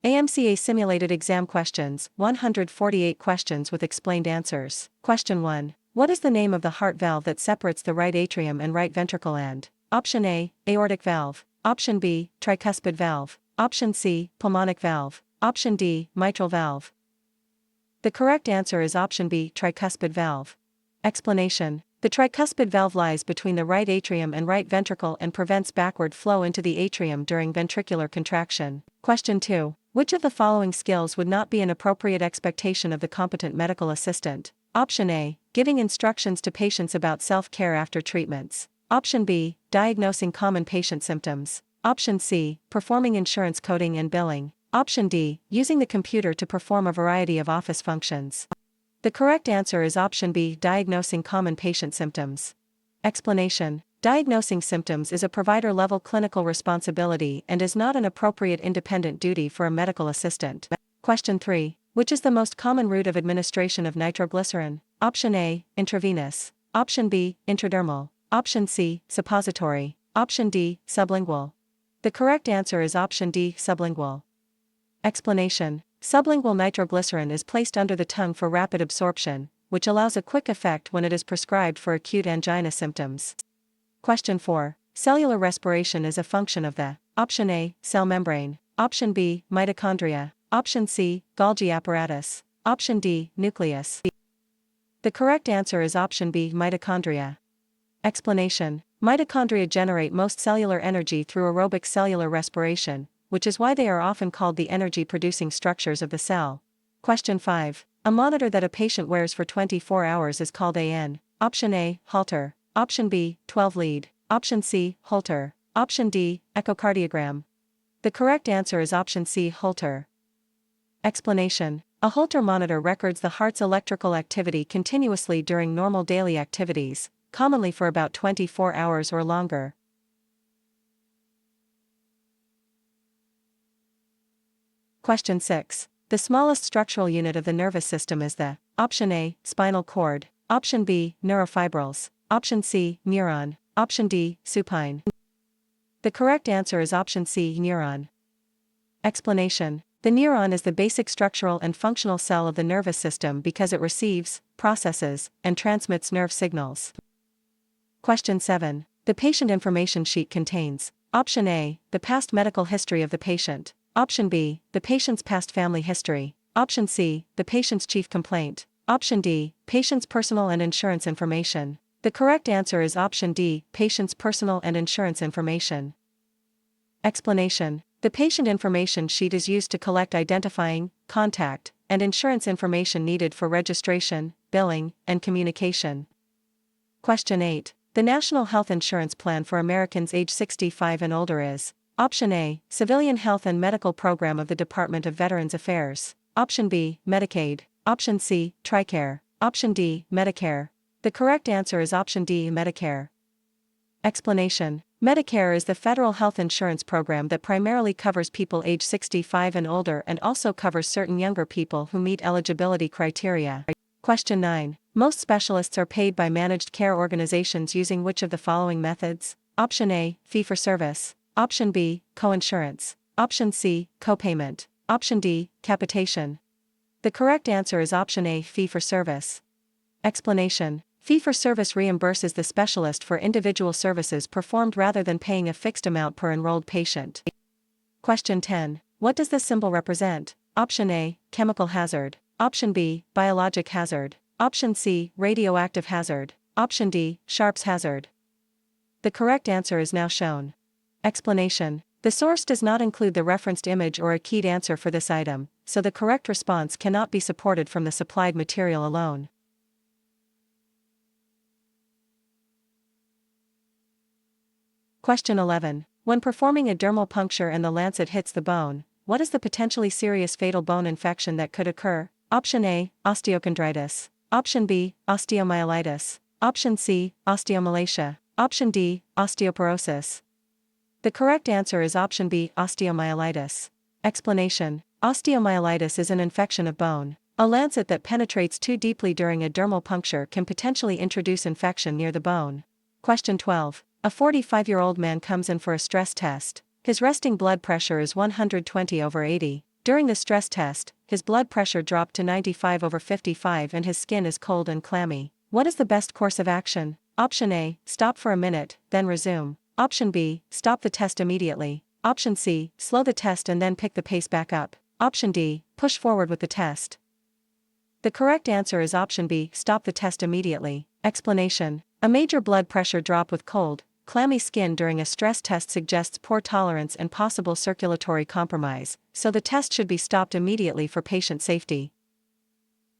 AMCA simulated exam questions, 148 questions with explained answers. Question 1. What is the name of the heart valve that separates the right atrium and right ventricle and? Option A, aortic valve. Option B, tricuspid valve. Option C, pulmonic valve. Option D, mitral valve. The correct answer is option B, tricuspid valve. Explanation. The tricuspid valve lies between the right atrium and right ventricle and prevents backward flow into the atrium during ventricular contraction. Question 2. Which of the following skills would not be an appropriate expectation of the competent medical assistant? Option A, giving instructions to patients about self-care after treatments. Option B, diagnosing common patient symptoms. Option C, performing insurance coding and billing. Option D, using the computer to perform a variety of office functions. The correct answer is option B, diagnosing common patient symptoms. Explanation. Diagnosing symptoms is a provider-level clinical responsibility and is not an appropriate independent duty for a medical assistant. Question 3. Which is the most common route of administration of nitroglycerin? Option A, intravenous. Option B, intradermal. Option C, suppository. Option D, sublingual. The correct answer is option D, sublingual. Explanation. Sublingual nitroglycerin is placed under the tongue for rapid absorption, which allows a quick effect when it is prescribed for acute angina symptoms. Question 4. Cellular respiration is a function of the. Option A, cell membrane. Option B, mitochondria. Option C, Golgi apparatus. Option D, nucleus. The correct answer is option B, mitochondria. Explanation. Mitochondria generate most cellular energy through aerobic cellular respiration, which is why they are often called the energy-producing structures of the cell. Question 5. A monitor that a patient wears for 24 hours is called an. Option A, Holter. Option B, 12-lead. Option C, Holter. Option D, echocardiogram. The correct answer is option C, Holter. Explanation. A Holter monitor records the heart's electrical activity continuously during normal daily activities, commonly for about 24 hours or longer. Question 6. The smallest structural unit of the nervous system is the. Option A, spinal cord. Option B, neurofibrils. Option C, neuron. Option D, supine. The correct answer is option C, neuron. Explanation. The neuron is the basic structural and functional cell of the nervous system because it receives, processes, and transmits nerve signals. Question 7. The patient information sheet contains. Option A, the past medical history of the patient. Option B, the patient's past family history. Option C, the patient's chief complaint. Option D, patient's personal and insurance information. The correct answer is option D, patient's personal and insurance information. Explanation. The patient information sheet is used to collect identifying, contact, and insurance information needed for registration, billing, and communication. Question 8. The National Health Insurance Plan for Americans age 65 and older is. Option A, Civilian Health and Medical Program of the Department of Veterans Affairs. Option B, Medicaid. Option C, TRICARE. Option D, Medicare. The correct answer is option D, Medicare. Explanation. Medicare is the federal health insurance program that primarily covers people age 65 and older and also covers certain younger people who meet eligibility criteria. Question 9. Most specialists are paid by managed care organizations using which of the following methods? Option A, fee-for-service. Option B, coinsurance. Option C, copayment. Option D, capitation. The correct answer is option A, fee-for-service. Explanation. Fee-for-service reimburses the specialist for individual services performed rather than paying a fixed amount per enrolled patient. Question 10. What does this symbol represent? Option A, chemical hazard. Option B, biologic hazard. Option C, radioactive hazard. Option D, Sharp's hazard. The correct answer is now shown. Explanation. The source does not include the referenced image or a keyed answer for this item, so the correct response cannot be supported from the supplied material alone. Question 11. When performing a dermal puncture and the lancet hits the bone, what is the potentially serious fatal bone infection that could occur? Option A, osteochondritis. Option B, osteomyelitis. Option C, osteomalacia. Option D, osteoporosis. The correct answer is option B, osteomyelitis. Explanation. Osteomyelitis is an infection of bone. A lancet that penetrates too deeply during a dermal puncture can potentially introduce infection near the bone. Question 12. A 45-year-old man comes in for a stress test. His resting blood pressure is 120/80. During the stress test, his blood pressure dropped to 95/55 and his skin is cold and clammy. What is the best course of action? Option A, stop for a minute, then resume. Option B, stop the test immediately. Option C, slow the test and then pick the pace back up. Option D, push forward with the test. The correct answer is option B, stop the test immediately. Explanation. A major blood pressure drop with cold, clammy skin during a stress test suggests poor tolerance and possible circulatory compromise, so the test should be stopped immediately for patient safety.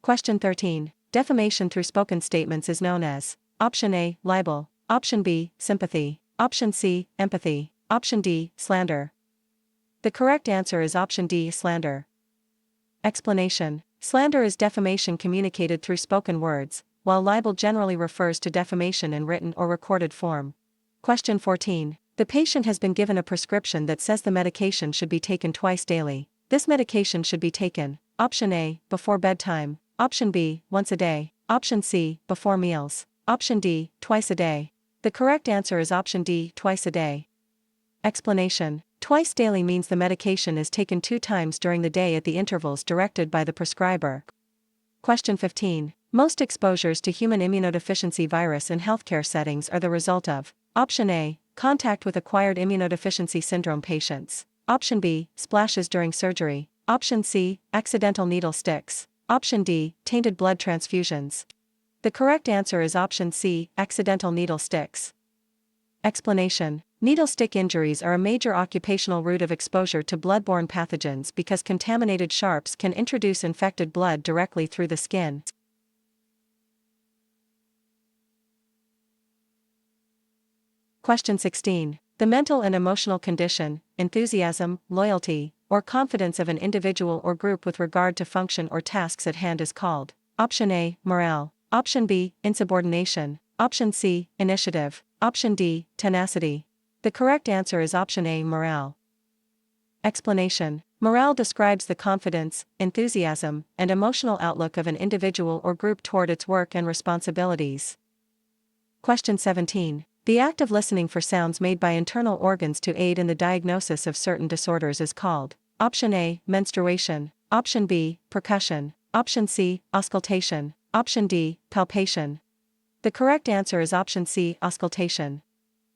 Question 13. Defamation through spoken statements is known as Option A, libel. Option B, sympathy. Option C, empathy. Option D, slander. The correct answer is option D, slander. Explanation. Slander is defamation communicated through spoken words, while libel generally refers to defamation in written or recorded form. Question 14. The patient has been given a prescription that says the medication should be taken twice daily. This medication should be taken, option A, before bedtime. Option B, once a day. Option C, before meals. Option D, twice a day. The correct answer is option D, twice a day. Explanation. Twice daily means the medication is taken 2 times during the day at the intervals directed by the prescriber. Question 15. Most exposures to human immunodeficiency virus in healthcare settings are the result of Option A, contact with acquired immunodeficiency syndrome patients. Option B, splashes during surgery. Option C, accidental needle sticks. Option D, tainted blood transfusions. The correct answer is option C, accidental needle sticks. Explanation. Needle stick injuries are a major occupational route of exposure to bloodborne pathogens because contaminated sharps can introduce infected blood directly through the skin. Question 16. The mental and emotional condition, enthusiasm, loyalty, or confidence of an individual or group with regard to function or tasks at hand is called Option A, morale. Option B, insubordination. Option C, initiative. Option D, tenacity. The correct answer is option A, morale. Explanation. Morale describes the confidence, enthusiasm, and emotional outlook of an individual or group toward its work and responsibilities. Question 17. The act of listening for sounds made by internal organs to aid in the diagnosis of certain disorders is called Option A, menstruation. Option B, percussion. Option C, auscultation. Option D, palpation. The correct answer is option C, auscultation.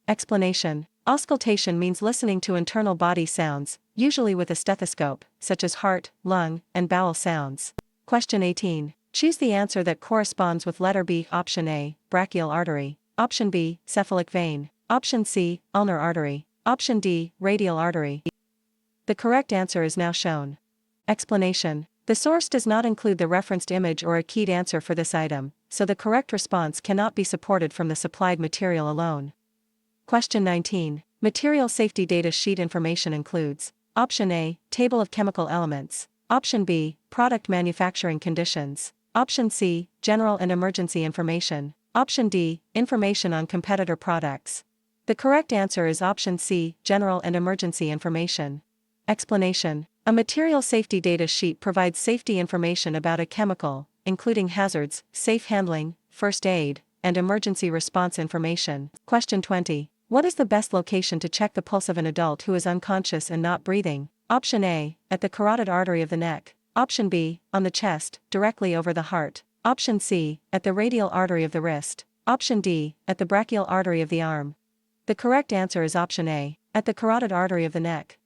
Explanation. Auscultation means listening to internal body sounds, usually with a stethoscope, such as heart, lung, and bowel sounds. Question 18. Choose the answer that corresponds with letter B. Option A, brachial artery. Option B, cephalic vein. Option C, ulnar artery. Option D, radial artery. The correct answer is now shown. Explanation. The source does not include the referenced image or a keyed answer for this item, so the correct response cannot be supported from the supplied material alone. Question 19. Material safety data sheet information includes Option A, table of chemical elements. Option B, product manufacturing conditions. Option C, general and emergency information. Option D, information on competitor products. The correct answer is option C, general and emergency information. Explanation. A material safety data sheet provides safety information about a chemical, including hazards, safe handling, first aid, and emergency response information. Question 20. What is the best location to check the pulse of an adult who is unconscious and not breathing? Option A, at the carotid artery of the neck. Option B, on the chest, directly over the heart. Option C, at the radial artery of the wrist. Option D, at the brachial artery of the arm. The correct answer is option A, at the carotid artery of the neck.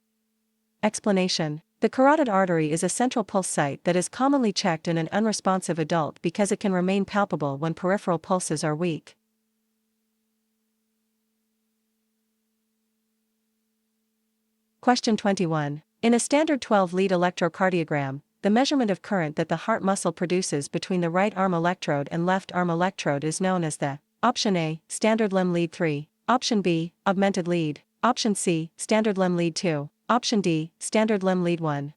Explanation. The carotid artery is a central pulse site that is commonly checked in an unresponsive adult because it can remain palpable when peripheral pulses are weak. Question 21. In a standard 12-lead electrocardiogram, the measurement of current that the heart muscle produces between the right arm electrode and left arm electrode is known as the Option A, standard limb lead 3. Option B, augmented lead. Option C, standard limb lead 2. Option D, standard limb lead 1.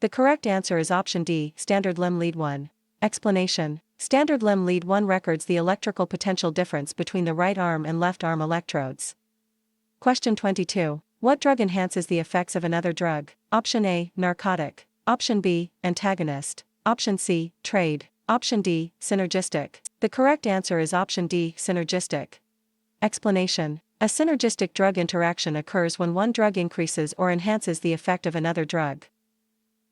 The correct answer is option D, standard limb lead 1. Explanation. Standard limb lead 1 records the electrical potential difference between the right arm and left arm electrodes. Question 22. What drug enhances the effects of another drug? Option A, narcotic. Option B, antagonist. Option C, trade. Option D, synergistic. The correct answer is option D, synergistic. Explanation. A synergistic drug interaction occurs when one drug increases or enhances the effect of another drug.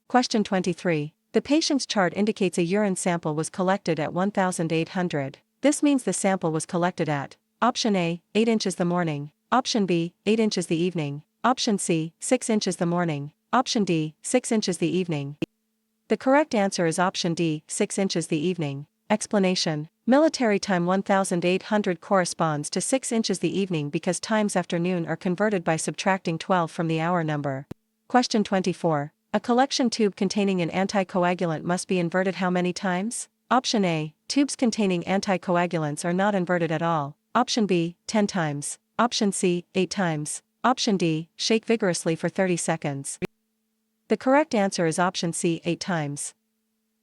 Question 23. The patient's chart indicates a urine sample was collected at 1800. This means the sample was collected at option A, 8 inches the morning, option B, 8 inches the evening, option C, 6 inches the morning, option D, 6 inches the evening. The correct answer is option D, 6 inches the evening. Explanation. Military time 1800 corresponds to 6 inches the evening because times afternoon are converted by subtracting 12 from the hour number. Question 24. A collection tube containing an anticoagulant must be inverted how many times? Option A. Tubes containing anticoagulants are not inverted at all. Option B. 10 times. Option C. 8 times. Option D. Shake vigorously for 30 seconds. The correct answer is option C. 8 times.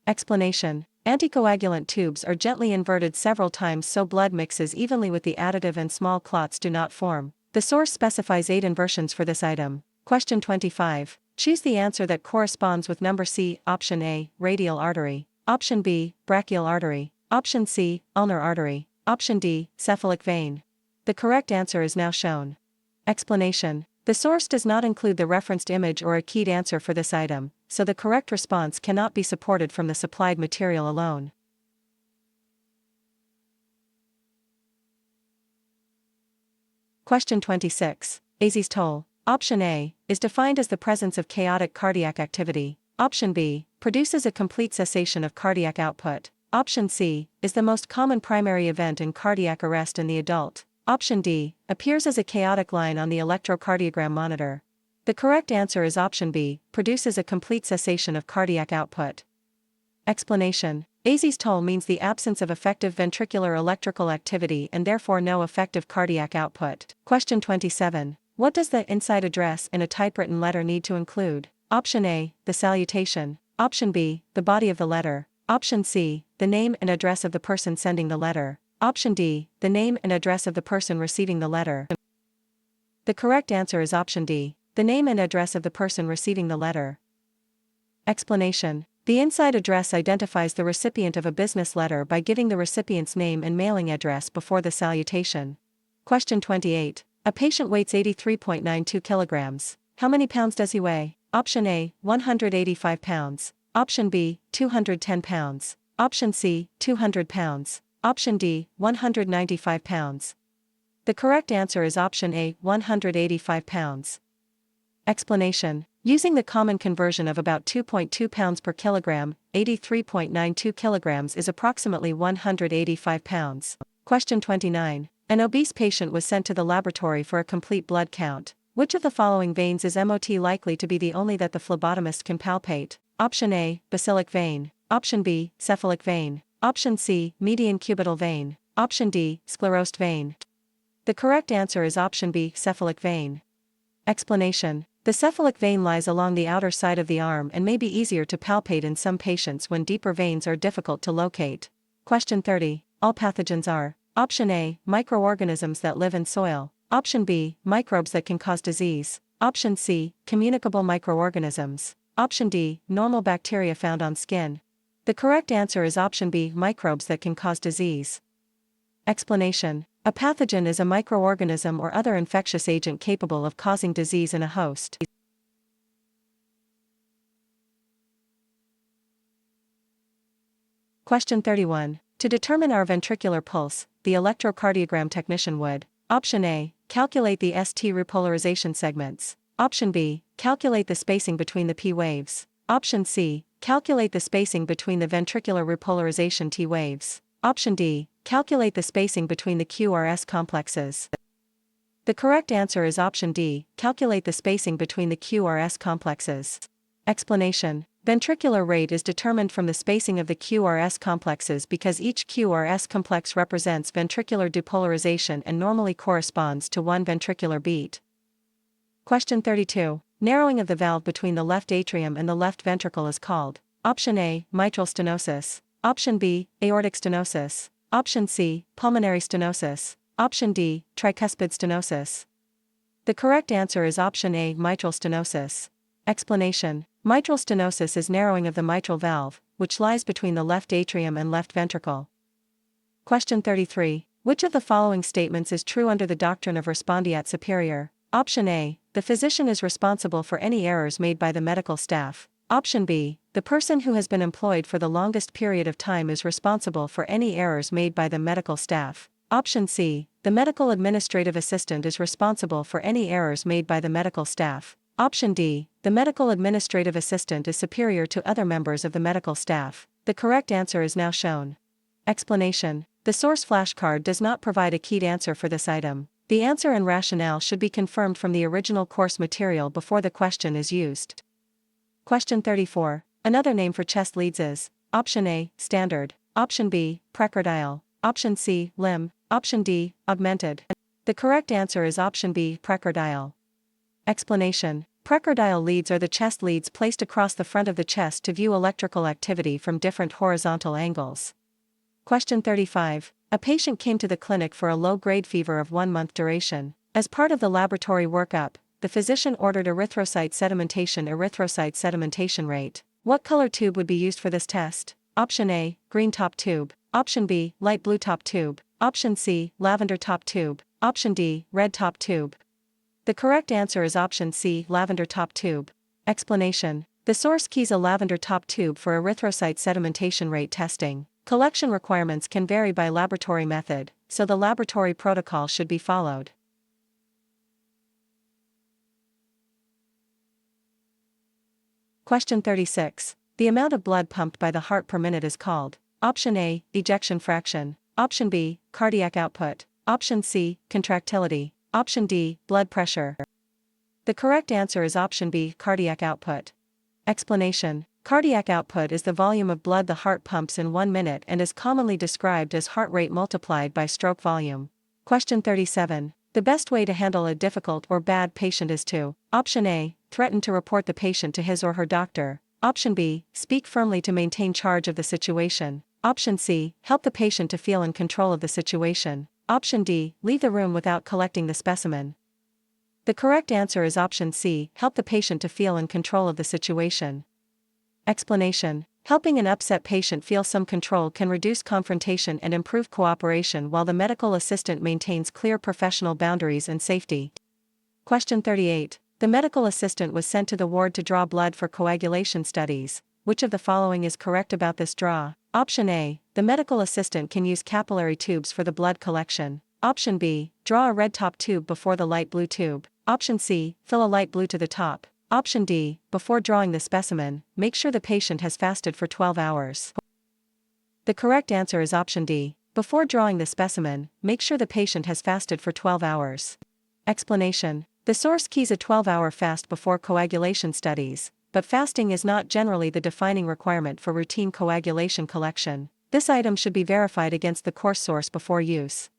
Explanation. Anticoagulant tubes are gently inverted several times so blood mixes evenly with the additive and small clots do not form. The source specifies 8 inversions for this item. Question 25. Choose the answer that corresponds with number C. Option A. Radial artery. Option B. Brachial artery. Option C. Ulnar artery. Option D. Cephalic vein. The correct answer is now shown. Explanation. The source does not include the referenced image or a keyed answer for this item, so the correct response cannot be supported from the supplied material alone. Question 26. Asystole. Option A, is defined as the presence of chaotic cardiac activity. Option B, produces a complete cessation of cardiac output. Option C, is the most common primary event in cardiac arrest in the adult. Option D, appears as a chaotic line on the electrocardiogram monitor. The correct answer is option B, produces a complete cessation of cardiac output. Explanation. Asystole means the absence of effective ventricular electrical activity and therefore no effective cardiac output. Question 27. What does the inside address in a typewritten letter need to include? Option A, the salutation. Option B, the body of the letter. Option C, the name and address of the person sending the letter. Option D, the name and address of the person receiving the letter. The correct answer is option D, the name and address of the person receiving the letter. Explanation. The inside address identifies the recipient of a business letter by giving the recipient's name and mailing address before the salutation. Question 28. A patient weighs 83.92 kilograms. How many pounds does he weigh? Option A, 185 pounds. Option B, 210 pounds. Option C, 200 pounds. Option D, 195 pounds. The correct answer is option A, 185 pounds. Explanation. Using the common conversion of about 2.2 pounds per kilogram, 83.92 kilograms is approximately 185 pounds. Question 29. An obese patient was sent to the laboratory for a complete blood count. Which of the following veins is MOT likely to be the only that the phlebotomist can palpate? Option A, basilic vein. Option B, cephalic vein. Option C, median cubital vein. Option D, sclerosed vein. The correct answer is option B, cephalic vein. Explanation. The cephalic vein lies along the outer side of the arm and may be easier to palpate in some patients when deeper veins are difficult to locate. Question 30. All pathogens are: Option A, microorganisms that live in soil. Option B, microbes that can cause disease. Option C, communicable microorganisms. Option D, normal bacteria found on skin. The correct answer is option B, microbes that can cause disease. Explanation. A pathogen is a microorganism or other infectious agent capable of causing disease in a host. Question 31. To determine our ventricular pulse, the electrocardiogram technician would: Option A, calculate the ST repolarization segments. Option B, calculate the spacing between the P waves. Option C, calculate the spacing between the ventricular repolarization T waves. Option D, calculate the spacing between the QRS complexes. The correct answer is option D, calculate the spacing between the QRS complexes. Explanation. Ventricular rate is determined from the spacing of the QRS complexes because each QRS complex represents ventricular depolarization and normally corresponds to one ventricular beat. Question 32. Narrowing of the valve between the left atrium and the left ventricle is called: Option A, mitral stenosis. Option B, aortic stenosis. Option C, pulmonary stenosis. Option D, tricuspid stenosis. The correct answer is option A, mitral stenosis. Explanation. Mitral stenosis is narrowing of the mitral valve, which lies between the left atrium and left ventricle. Question 33. Which of the following statements is true under the doctrine of respondeat superior? Option A, the physician is responsible for any errors made by the medical staff. Option B, the person who has been employed for the longest period of time is responsible for any errors made by the medical staff. Option C, the medical administrative assistant is responsible for any errors made by the medical staff. Option D, the medical administrative assistant is superior to other members of the medical staff. The correct answer is now shown. Explanation. The source flashcard does not provide a keyed answer for this item. The answer and rationale should be confirmed from the original course material before the question is used. Question 34. Another name for chest leads is: Option A, standard. Option B, precordial. Option C, limb. Option D, augmented. The correct answer is option B, precordial. Explanation. Precordial leads are the chest leads placed across the front of the chest to view electrical activity from different horizontal angles. Question 35. A patient came to the clinic for a low-grade fever of 1 month duration. As part of the laboratory workup, the physician ordered erythrocyte sedimentation rate. What color tube would be used for this test? Option A, green top tube. Option B, light blue top tube. Option C, lavender top tube. Option D, red top tube. The correct answer is option C, lavender top tube. Explanation. The source keys a lavender top tube for erythrocyte sedimentation rate testing. Collection requirements can vary by laboratory method, so the laboratory protocol should be followed. Question 36. The amount of blood pumped by the heart per minute is called: Option A, ejection fraction. Option B, cardiac output. Option C, contractility. Option D, blood pressure. The correct answer is option B, cardiac output. Explanation. Cardiac output is the volume of blood the heart pumps in 1 minute and is commonly described as heart rate multiplied by stroke volume. Question 37. The best way to handle a difficult or bad patient is to: Option A, threaten to report the patient to his or her doctor. Option B, speak firmly to maintain charge of the situation. Option C, help the patient to feel in control of the situation. Option D, leave the room without collecting the specimen. The correct answer is option C, help the patient to feel in control of the situation. Explanation. Helping an upset patient feel some control can reduce confrontation and improve cooperation while the medical assistant maintains clear professional boundaries and safety. Question 38. The medical assistant was sent to the ward to draw blood for coagulation studies. Which of the following is correct about this draw? Option A, the medical assistant can use capillary tubes for the blood collection. Option B, draw a red top tube before the light blue tube. Option C, fill a light blue to the top. Option D, before drawing the specimen, make sure the patient has fasted for 12 hours. The correct answer is option D. Before drawing the specimen, make sure the patient has fasted for 12 hours. Explanation. The source keys a 12-hour fast before coagulation studies, but fasting is not generally the defining requirement for routine coagulation collection. This item should be verified against the course source before use.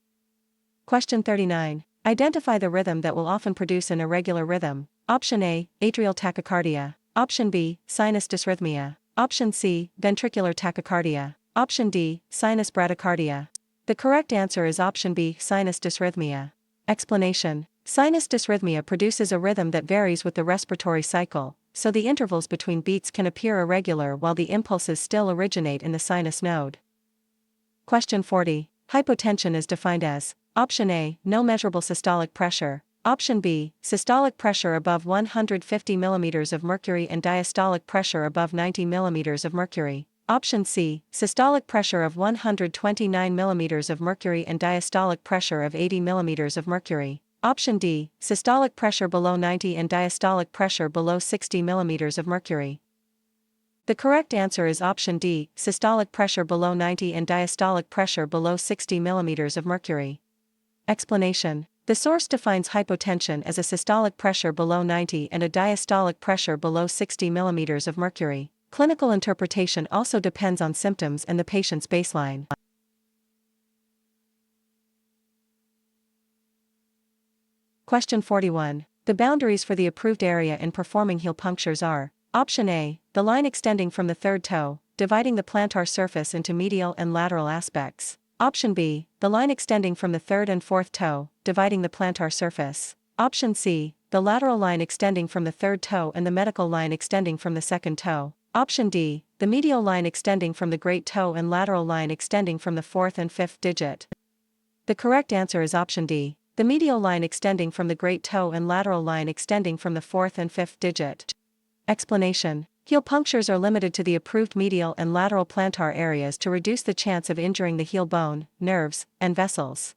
Question 39. Identify the rhythm that will often produce an irregular rhythm. Option A, atrial tachycardia. Option B, sinus dysrhythmia. Option C, ventricular tachycardia. Option D, sinus bradycardia. The correct answer is option B, sinus dysrhythmia. Explanation. Sinus dysrhythmia produces a rhythm that varies with the respiratory cycle, so the intervals between beats can appear irregular while the impulses still originate in the sinus node. Question 40. Hypotension is defined as: Option A, no measurable systolic pressure. Option B, systolic pressure above 150 mm of mercury and diastolic pressure above 90 mm of mercury. Option C, systolic pressure of 129 mm of mercury and diastolic pressure of 80 mm of mercury. Option D, systolic pressure below 90 and diastolic pressure below 60 mm of mercury. The correct answer is option D, systolic pressure below 90 and diastolic pressure below 60 mm of mercury. Explanation. The source defines hypotension as a systolic pressure below 90 and a diastolic pressure below 60 mm of mercury. Clinical interpretation also depends on symptoms and the patient's baseline. Question 41. The boundaries for the approved area in performing heel punctures are: Option A, the line extending from the third toe, dividing the plantar surface into medial and lateral aspects. Option B, the line extending from the third and fourth toe, dividing the plantar surface. Option C, the lateral line extending from the third toe and the medial line extending from the second toe. Option D, the medial line extending from the great toe and lateral line extending from the fourth and fifth digit. The correct answer is option D, the medial line extending from the great toe and lateral line extending from the fourth and fifth digit. Explanation. Heel punctures are limited to the approved medial and lateral plantar areas to reduce the chance of injuring the heel bone, nerves, and vessels.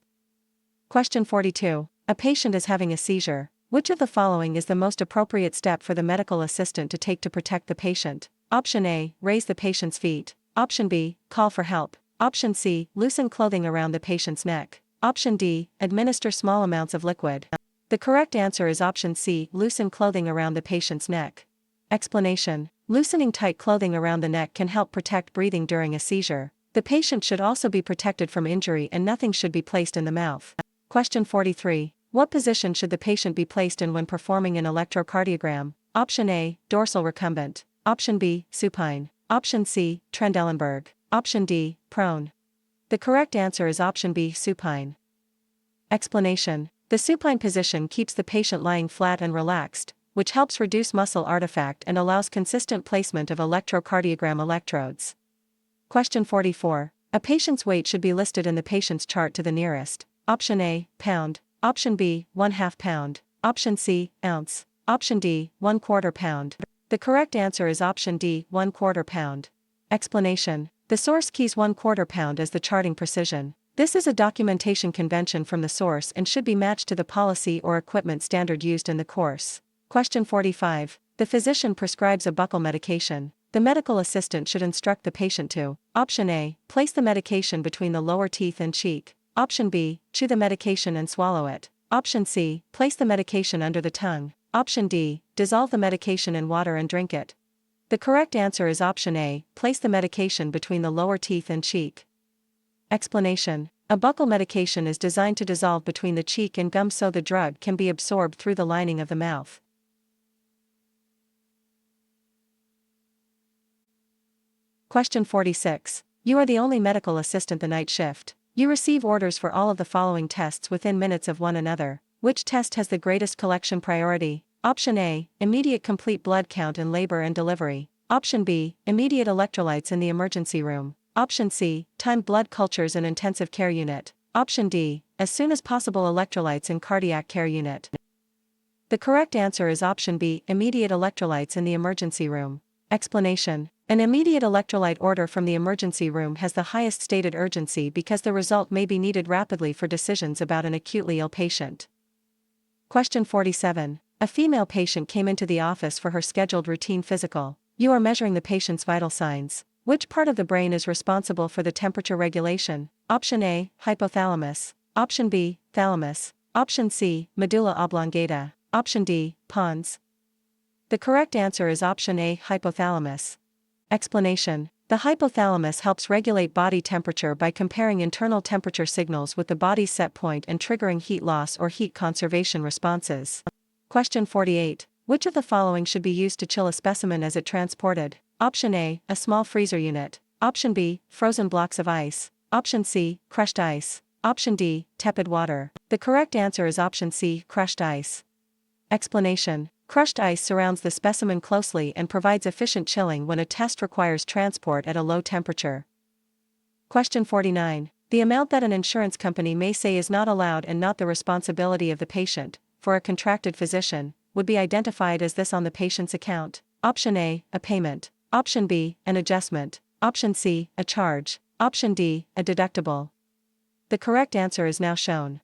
Question 42. A patient is having a seizure. Which of the following is the most appropriate step for the medical assistant to take to protect the patient? Option A. Raise the patient's feet. Option B. Call for help. Option C. Loosen clothing around the patient's neck. Option D. Administer small amounts of liquid. The correct answer is option C. Loosen clothing around the patient's neck. Explanation. Loosening tight clothing around the neck can help protect breathing during a seizure. The patient should also be protected from injury and nothing should be placed in the mouth. Question 43. What position should the patient be placed in when performing an electrocardiogram? Option A. Dorsal recumbent. Option B. Supine. Option C. Trendelenburg. Option D. Prone. The correct answer is option B. Supine. Explanation. The supine position keeps the patient lying flat and relaxed, which helps reduce muscle artifact and allows consistent placement of electrocardiogram electrodes. Question 44. A patient's weight should be listed in the patient's chart to the nearest. Option A. Pound. Option B. 1/2 pound. Option C. Ounce. Option D. 1/4 pound. The correct answer is option D. 1/4 pound. Explanation. The source keys 1/4 pound as the charting precision. This is a documentation convention from the source and should be matched to the policy or equipment standard used in the course. Question 45. The physician prescribes a buccal medication. The medical assistant should instruct the patient to: Option A. Place the medication between the lower teeth and cheek. Option B. Chew the medication and swallow it. Option C. Place the medication under the tongue. Option D. Dissolve the medication in water and drink it. The correct answer is option A. Place the medication between the lower teeth and cheek. Explanation. A buccal medication is designed to dissolve between the cheek and gum so the drug can be absorbed through the lining of the mouth. Question 46. You are the only medical assistant the night shift. You receive orders for all of the following tests within minutes of one another. Which test has the greatest collection priority? Option A. Immediate complete blood count in labor and delivery. Option B. Immediate electrolytes in the emergency room. Option C. Timed blood cultures in intensive care unit. Option D. As soon as possible electrolytes in cardiac care unit. The correct answer is option B. Immediate electrolytes in the emergency room. Explanation. An immediate electrolyte order from the emergency room has the highest stated urgency because the result may be needed rapidly for decisions about an acutely ill patient. Question 47. A female patient came into the office for her scheduled routine physical. You are measuring the patient's vital signs. Which part of the brain is responsible for the temperature regulation? Option A. Hypothalamus. Option B. Thalamus. Option C. Medulla oblongata. Option D. Pons. The correct answer is option A. Hypothalamus. Explanation. The hypothalamus helps regulate body temperature by comparing internal temperature signals with the body's set point and triggering heat loss or heat conservation responses. Question 48. Which of the following should be used to chill a specimen as it transported? Option A. A small freezer unit. Option B. Frozen blocks of ice. Option C. Crushed ice. Option D. Tepid water. The correct answer is option C. Crushed ice. Explanation. Crushed ice surrounds the specimen closely and provides efficient chilling when a test requires transport at a low temperature. Question 49. The amount that an insurance company may say is not allowed and not the responsibility of the patient, for a contracted physician, would be identified as this on the patient's account. Option A. A payment. Option B. An adjustment. Option C. A charge. Option D. A deductible. The correct answer is now shown.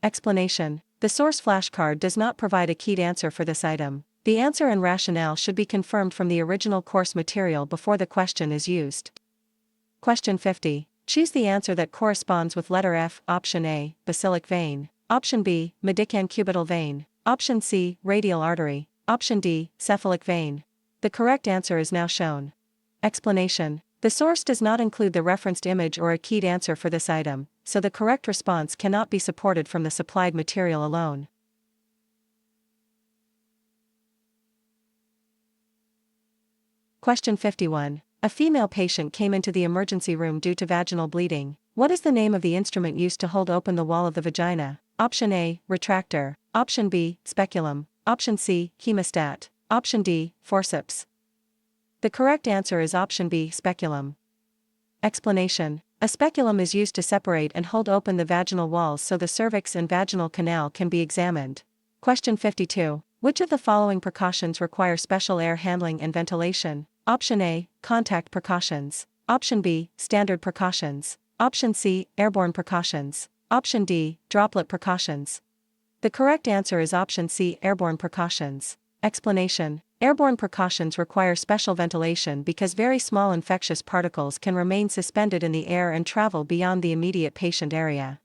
Explanation. The source flashcard does not provide a keyed answer for this item. The answer and rationale should be confirmed from the original course material before the question is used. Question 50. Choose the answer that corresponds with letter F. Option A. Basilic vein. Option B. Medicancubital vein. Option C. Radial artery. Option D. Cephalic vein. The correct answer is now shown. Explanation. The source does not include the referenced image or a keyed answer for this item, so the correct response cannot be supported from the supplied material alone. Question 51. A female patient came into the emergency room due to vaginal bleeding. What is the name of the instrument used to hold open the wall of the vagina? Option A. Retractor. Option B. Speculum. Option C. Hemostat. Option D. Forceps. The correct answer is option B. Speculum. Explanation. A speculum is used to separate and hold open the vaginal walls so the cervix and vaginal canal can be examined. Question 52. Which of the following precautions require special air handling and ventilation? Option A, contact precautions. Option B, standard precautions. Option C, airborne precautions. Option D, droplet precautions. The correct answer is option C, airborne precautions. Explanation: airborne precautions require special ventilation because very small infectious particles can remain suspended in the air and travel beyond the immediate patient area.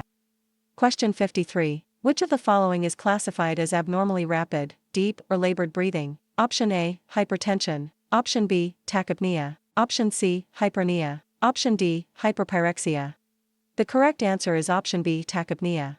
Question 53. Which of the following is classified as abnormally rapid, deep, or labored breathing? Option A, hypertension. Option B, tachypnea. Option C, hypernia. Option D, hyperpyrexia. The correct answer is option B, tachypnea.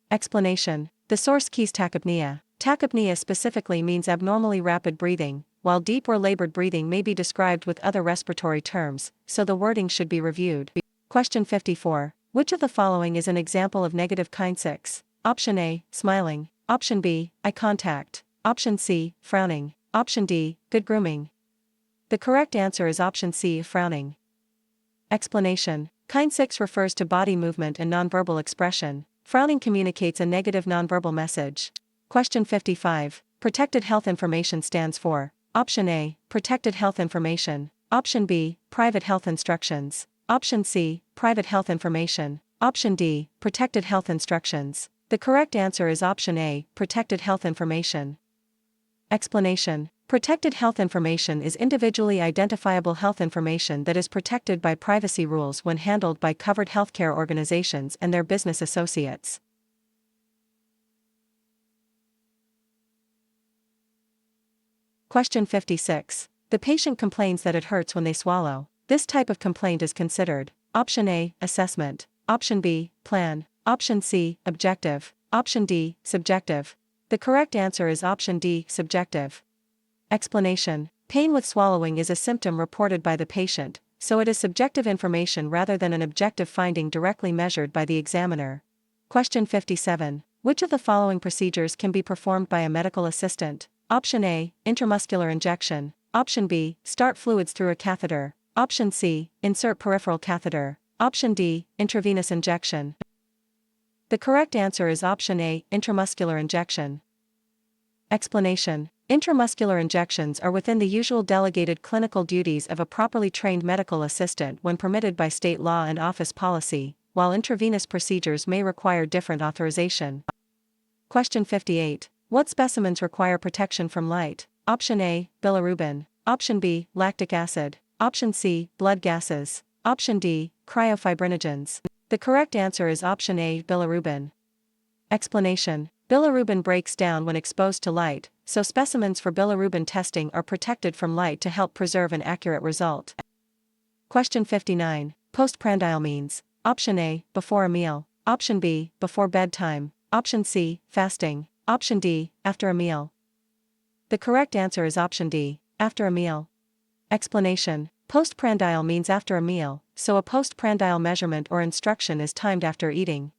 Explanation: the source keys tachypnea. Tachypnea specifically means abnormally rapid breathing, while deep or labored breathing may be described with other respiratory terms, so the wording should be reviewed. Question 54. Which of the following is an example of negative kinesics? Option A, smiling. Option B, eye contact. Option C, frowning. Option D, good grooming. The correct answer is option C, frowning. Explanation: kinesics refers to body movement and nonverbal expression. Frowning communicates a negative nonverbal message. Question 55. Protected health information stands for: Option A, protected health information. Option B, private health instructions. Option C, private health information. Option D, protected health instructions. The correct answer is option A, protected health information. Explanation: protected health information is individually identifiable health information that is protected by privacy rules when handled by covered healthcare organizations and their business associates. Question 56. The patient complains that it hurts when they swallow. This type of complaint is considered: Option A, assessment. Option B, plan. Option C, objective. Option D, subjective. The correct answer is option D, subjective. Explanation: pain with swallowing is a symptom reported by the patient, so it is subjective information rather than an objective finding directly measured by the examiner. Question 57. Which of the following procedures can be performed by a medical assistant? Option A, intramuscular injection. Option B, start fluids through a catheter. Option C, insert peripheral catheter. Option D, intravenous injection. The correct answer is option A, intramuscular injection. Explanation: intramuscular injections are within the usual delegated clinical duties of a properly trained medical assistant when permitted by state law and office policy, while intravenous procedures may require different authorization. Question 58. What specimens require protection from light? Option A, bilirubin. Option B, lactic acid. Option C, blood gases. Option D, cryofibrinogens. The correct answer is option A, bilirubin. Explanation: bilirubin breaks down when exposed to light, so specimens for bilirubin testing are protected from light to help preserve an accurate result. Question 59. Postprandial means: Option A, before a meal. Option B, before bedtime. Option C, fasting. Option D, after a meal. The correct answer is option D, after a meal. Explanation: postprandial means after a meal, so a postprandial measurement or instruction is timed after eating.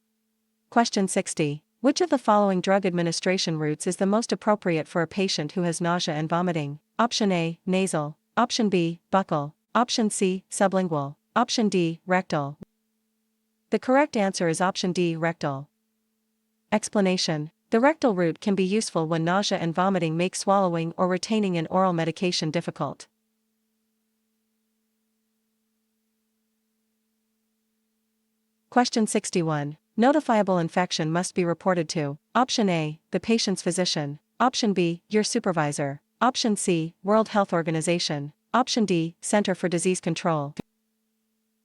Question 60. Which of the following drug administration routes is the most appropriate for a patient who has nausea and vomiting? Option A, nasal. Option B, buccal. Option C, sublingual. Option D, rectal. The correct answer is option D, rectal. Explanation: the rectal route can be useful when nausea and vomiting make swallowing or retaining an oral medication difficult. Question 61. Notifiable infection must be reported to: Option A, the patient's physician. Option B, your supervisor. Option C, World Health Organization. Option D, Center for Disease Control.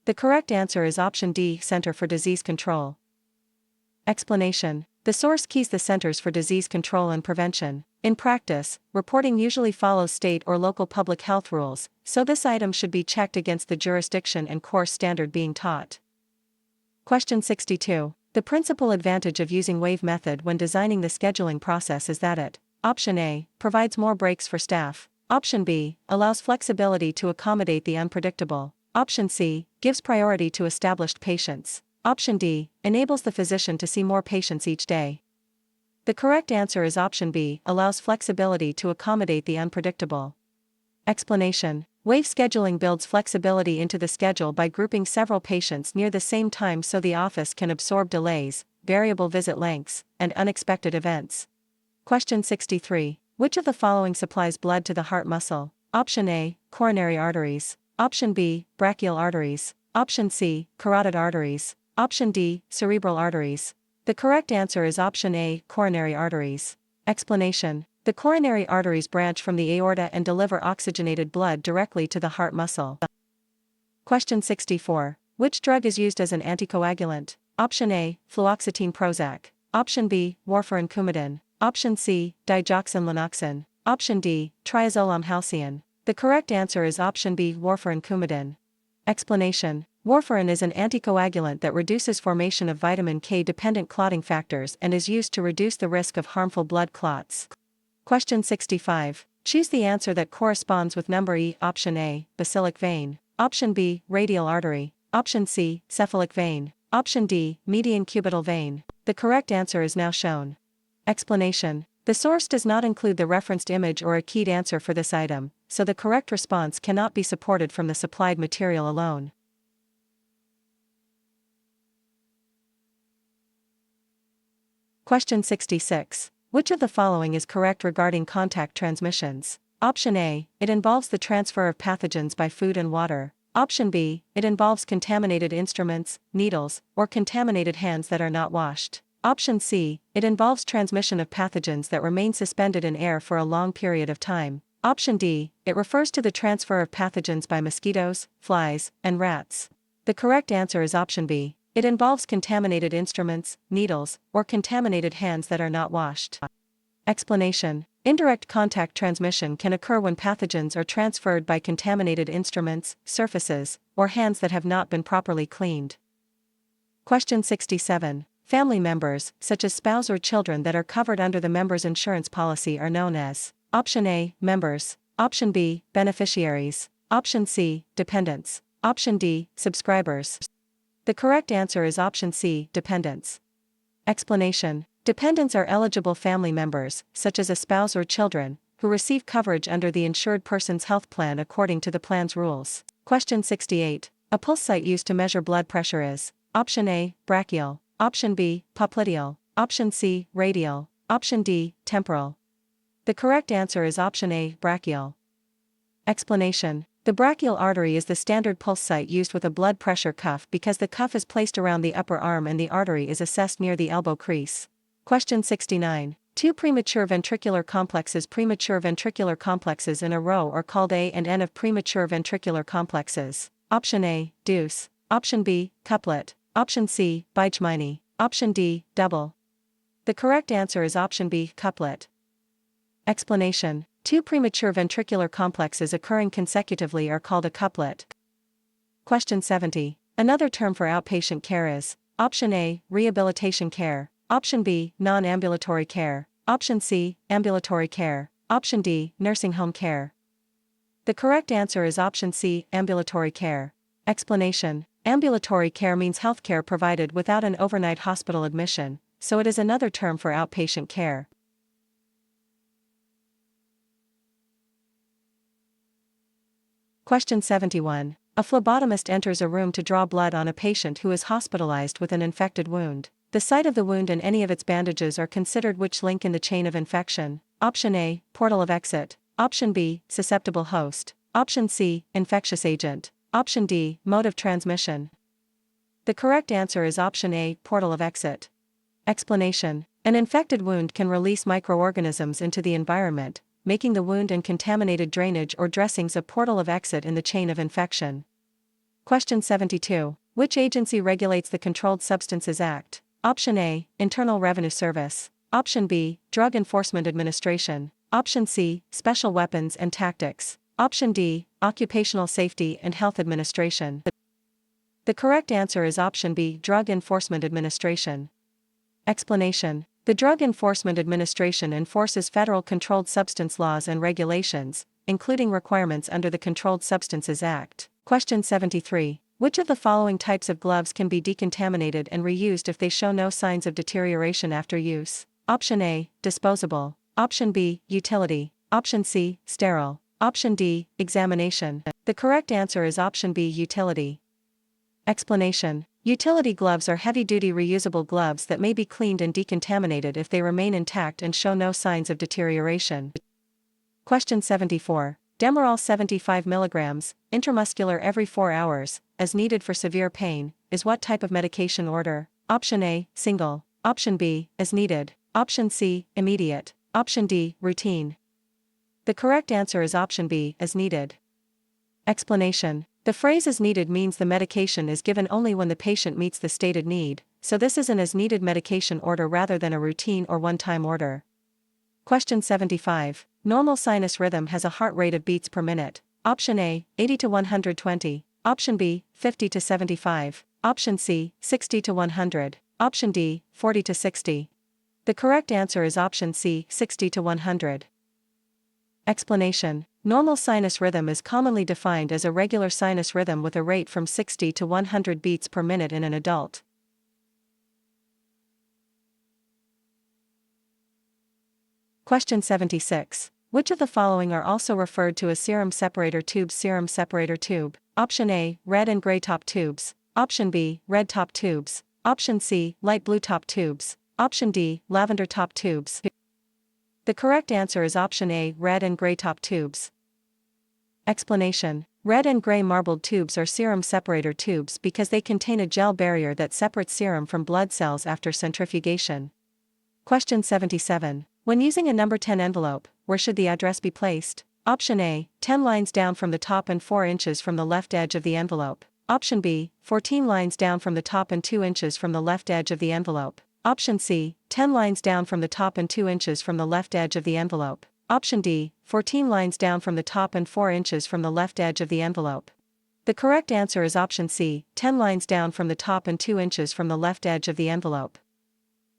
The correct answer is option D, Center for Disease Control. Explanation: the source keys the Centers for Disease Control and Prevention. In practice, reporting usually follows state or local public health rules, so this item should be checked against the jurisdiction and course standard being taught. Question 62. The principal advantage of using wave method when designing the scheduling process is that it: Option A, provides more breaks for staff. Option B, allows flexibility to accommodate the unpredictable. Option C, gives priority to established patients. Option D, enables the physician to see more patients each day. The correct answer is option B, allows flexibility to accommodate the unpredictable. Explanation: wave scheduling builds flexibility into the schedule by grouping several patients near the same time so the office can absorb delays, variable visit lengths, and unexpected events. Question 63. Which of the following supplies blood to the heart muscle? Option A, coronary arteries. Option B, brachial arteries. Option C, carotid arteries. Option D, cerebral arteries. The correct answer is option A, coronary arteries. Explanation. The coronary arteries branch from the aorta and deliver oxygenated blood directly to the heart muscle. Question 64. Which drug is used as an anticoagulant? Option A, fluoxetine Prozac. Option B, warfarin Coumadin. Option C, digoxin Lanoxin. Option D, triazolam halcyon. The correct answer is option B, warfarin Coumadin. Explanation. Warfarin is an anticoagulant that reduces formation of vitamin K-dependent clotting factors and is used to reduce the risk of harmful blood clots. Question 65. Choose the answer that corresponds with number E. Option A, basilic vein. Option B, radial artery. Option C, cephalic vein. Option D, median cubital vein. The correct answer is now shown. Explanation. The source does not include the referenced image or a keyed answer for this item, so the correct response cannot be supported from the supplied material alone. Question 66. Which of the following is correct regarding contact transmissions? Option A, it involves the transfer of pathogens by food and water. Option B, it involves contaminated instruments, needles, or contaminated hands that are not washed. Option C, it involves transmission of pathogens that remain suspended in air for a long period of time. Option D, it refers to the transfer of pathogens by mosquitoes, flies, and rats. The correct answer is option B. It involves contaminated instruments, needles, or contaminated hands that are not washed. Explanation. Indirect contact transmission can occur when pathogens are transferred by contaminated instruments, surfaces, or hands that have not been properly cleaned. Question 67. Family members, such as spouse or children that are covered under the member's insurance policy are known as Option A, members. Option B, beneficiaries. Option C, dependents. Option D, subscribers. The correct answer is option C, dependents. Explanation. Dependents are eligible family members, such as a spouse or children, who receive coverage under the insured person's health plan according to the plan's rules. Question 68. A pulse site used to measure blood pressure is Option A, brachial. Option B, popliteal. Option C, radial. Option D, temporal. The correct answer is option A, brachial. Explanation. The brachial artery is the standard pulse site used with a blood pressure cuff because the cuff is placed around the upper arm and the artery is assessed near the elbow crease. Question 69. Two premature ventricular complexes in a row are called A and N of premature ventricular complexes. Option A, deuce. Option B, couplet. Option C, bigeminy. Option D, double. The correct answer is option B, couplet. Explanation. Two premature ventricular complexes occurring consecutively are called a couplet. Question 70. Another term for outpatient care is Option A, rehabilitation care. Option B, non-ambulatory care. Option C, ambulatory care. Option D, nursing home care. The correct answer is option C, ambulatory care. Explanation. Ambulatory care means healthcare provided without an overnight hospital admission, so it is another term for outpatient care. Question 71. A phlebotomist enters a room to draw blood on a patient who is hospitalized with an infected wound. The site of the wound and any of its bandages are considered which link in the chain of infection? Option A, portal of exit. Option B, susceptible host. Option C, infectious agent. Option D, mode of transmission. The correct answer is option A, portal of exit. Explanation. An infected wound can release microorganisms into the environment, making the wound and contaminated drainage or dressings a portal of exit in the chain of infection. Question 72. Which agency regulates the Controlled Substances Act? Option A, Internal Revenue Service. Option B, Drug Enforcement Administration. Option C, Special Weapons and Tactics. Option D, Occupational Safety and Health Administration. The correct answer is option B, Drug Enforcement Administration. Explanation. The Drug Enforcement Administration enforces federal controlled substance laws and regulations, including requirements under the Controlled Substances Act. Question 73. Which of the following types of gloves can be decontaminated and reused if they show no signs of deterioration after use? Option A, disposable. Option B, utility. Option C, sterile. Option D, examination. The correct answer is option B, utility. Explanation. Utility gloves are heavy-duty reusable gloves that may be cleaned and decontaminated if they remain intact and show no signs of deterioration. Question 74. Demerol 75 mg, intramuscular every 4 hours, as needed for severe pain, is what type of medication order? Option A, single. Option B, as needed. Option C, immediate. Option D, routine. The correct answer is option B, as needed. Explanation. The phrase as needed means the medication is given only when the patient meets the stated need, so this is an as needed medication order rather than a routine or one-time order. Question 75. Normal sinus rhythm has a heart rate of beats per minute. Option A, 80 to 120. Option B, 50 to 75. Option C, 60 to 100. Option D, 40 to 60. The correct answer is option C, 60 to 100. Explanation. Normal sinus rhythm is commonly defined as a regular sinus rhythm with a rate from 60 to 100 beats per minute in an adult. Question 76. Which of the following are also referred to as serum separator tubes? Serum separator tube. Option A, red and gray top tubes. Option B, red top tubes. Option C, light blue top tubes. Option D, lavender top tubes. The correct answer is option A, red and gray top tubes. Explanation. Red and gray marbled tubes are serum separator tubes because they contain a gel barrier that separates serum from blood cells after centrifugation. Question 77. When using a number 10 envelope, where should the address be placed? Option A, 10 lines down from the top and 4 inches from the left edge of the envelope. Option B, 14 lines down from the top and 2 inches from the left edge of the envelope. Option C, 10 lines down from the top and 2 inches from the left edge of the envelope. Option D, 14 lines down from the top and 4 inches from the left edge of the envelope. The correct answer is option C, 10 lines down from the top and 2 inches from the left edge of the envelope.